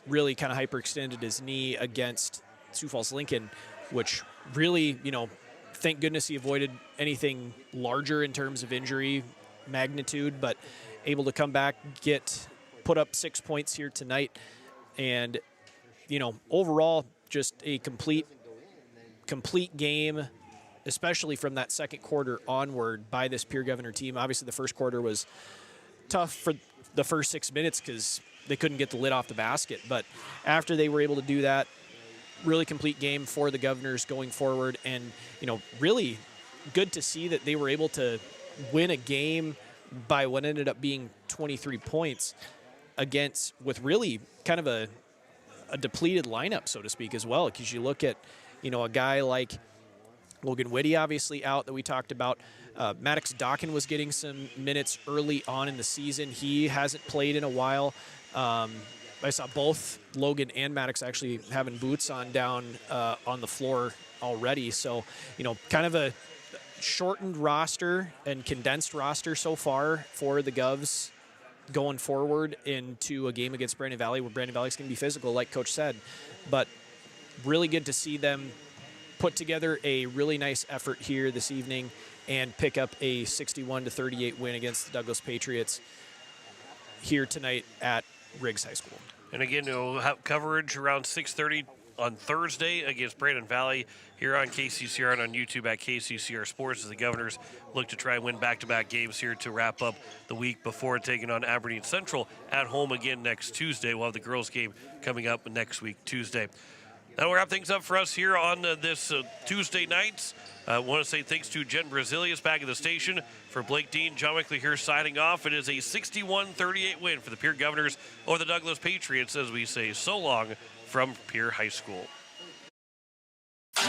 really kind of hyperextended his knee against Sioux Falls Lincoln, which really, thank goodness he avoided anything larger in terms of injury magnitude, but able to come back, put up 6 points here tonight. And, overall, just a complete game, especially from that second quarter onward by this Pierre Governor team. Obviously, the first quarter was tough for the first 6 minutes because they couldn't get the lid off the basket. But after they were able to do that, really complete game for the Governors going forward. And, really good to see that they were able to win a game by what ended up being 23 points with really kind of a depleted lineup, so to speak, as well. Because you look at, a guy like Logan Whitty, obviously out, that we talked about. Maddox Dawkin was getting some minutes early on in the season. He hasn't played in a while. I saw both Logan and Maddox actually having boots on down on the floor already. So, kind of a shortened roster and condensed roster so far for the Govs going forward into a game against Brandon Valley, where Brandon Valley's going to be physical, like Coach said. But really good to see them put together a really nice effort here this evening and pick up a 61-38 win against the Douglas Patriots here tonight at Riggs High School.
And again, we'll have coverage around 6:30 on Thursday against Brandon Valley here on KCCR and on YouTube at KCCR Sports, as the Governors look to try and win back-to-back games here to wrap up the week before taking on Aberdeen Central at home again next Tuesday. We'll have the girls game coming up next week, Tuesday. That'll wrap things up for us here on this Tuesday night. I want to say thanks to Jen Brazilius back at the station. For Blake Dean, John Wickley here signing off. It is a 61-38 win for the Pierre Governors over the Douglas Patriots, as we say so long from Pierre High School.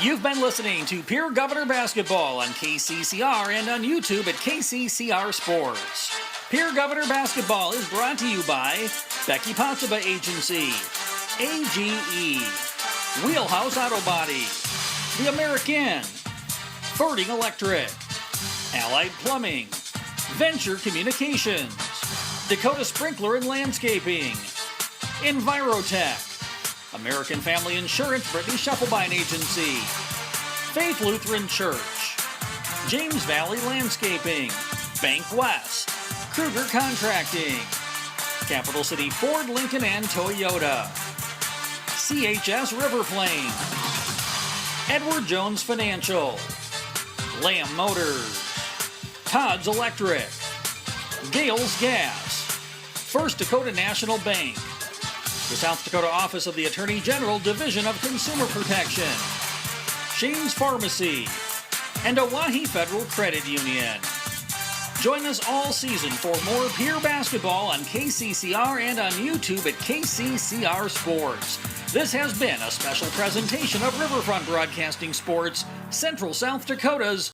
You've been listening to Pierre Governor Basketball on KCCR and on YouTube at KCCR Sports. Pierre Governor Basketball is brought to you by Becky Potsuba Agency, AGE, Wheelhouse Auto Body, The American, Fording Electric, Allied Plumbing, Venture Communications, Dakota Sprinkler and Landscaping, Envirotech, American Family Insurance, Brittany Shufflebine Agency, Faith Lutheran Church, James Valley Landscaping, Bank West, Kruger Contracting, Capital City Ford, Lincoln, and Toyota. CHS River Plains. Edward Jones Financial. Lamb Motors. Todd's Electric. Gales Gas. First Dakota National Bank. The South Dakota Office of the Attorney General, Division of Consumer Protection. Shane's Pharmacy. And Owyhee Federal Credit Union. Join us all season for more Pierre basketball on KCCR and on YouTube at KCCR Sports. This has been a special presentation of Riverfront Broadcasting Sports, Central South Dakota's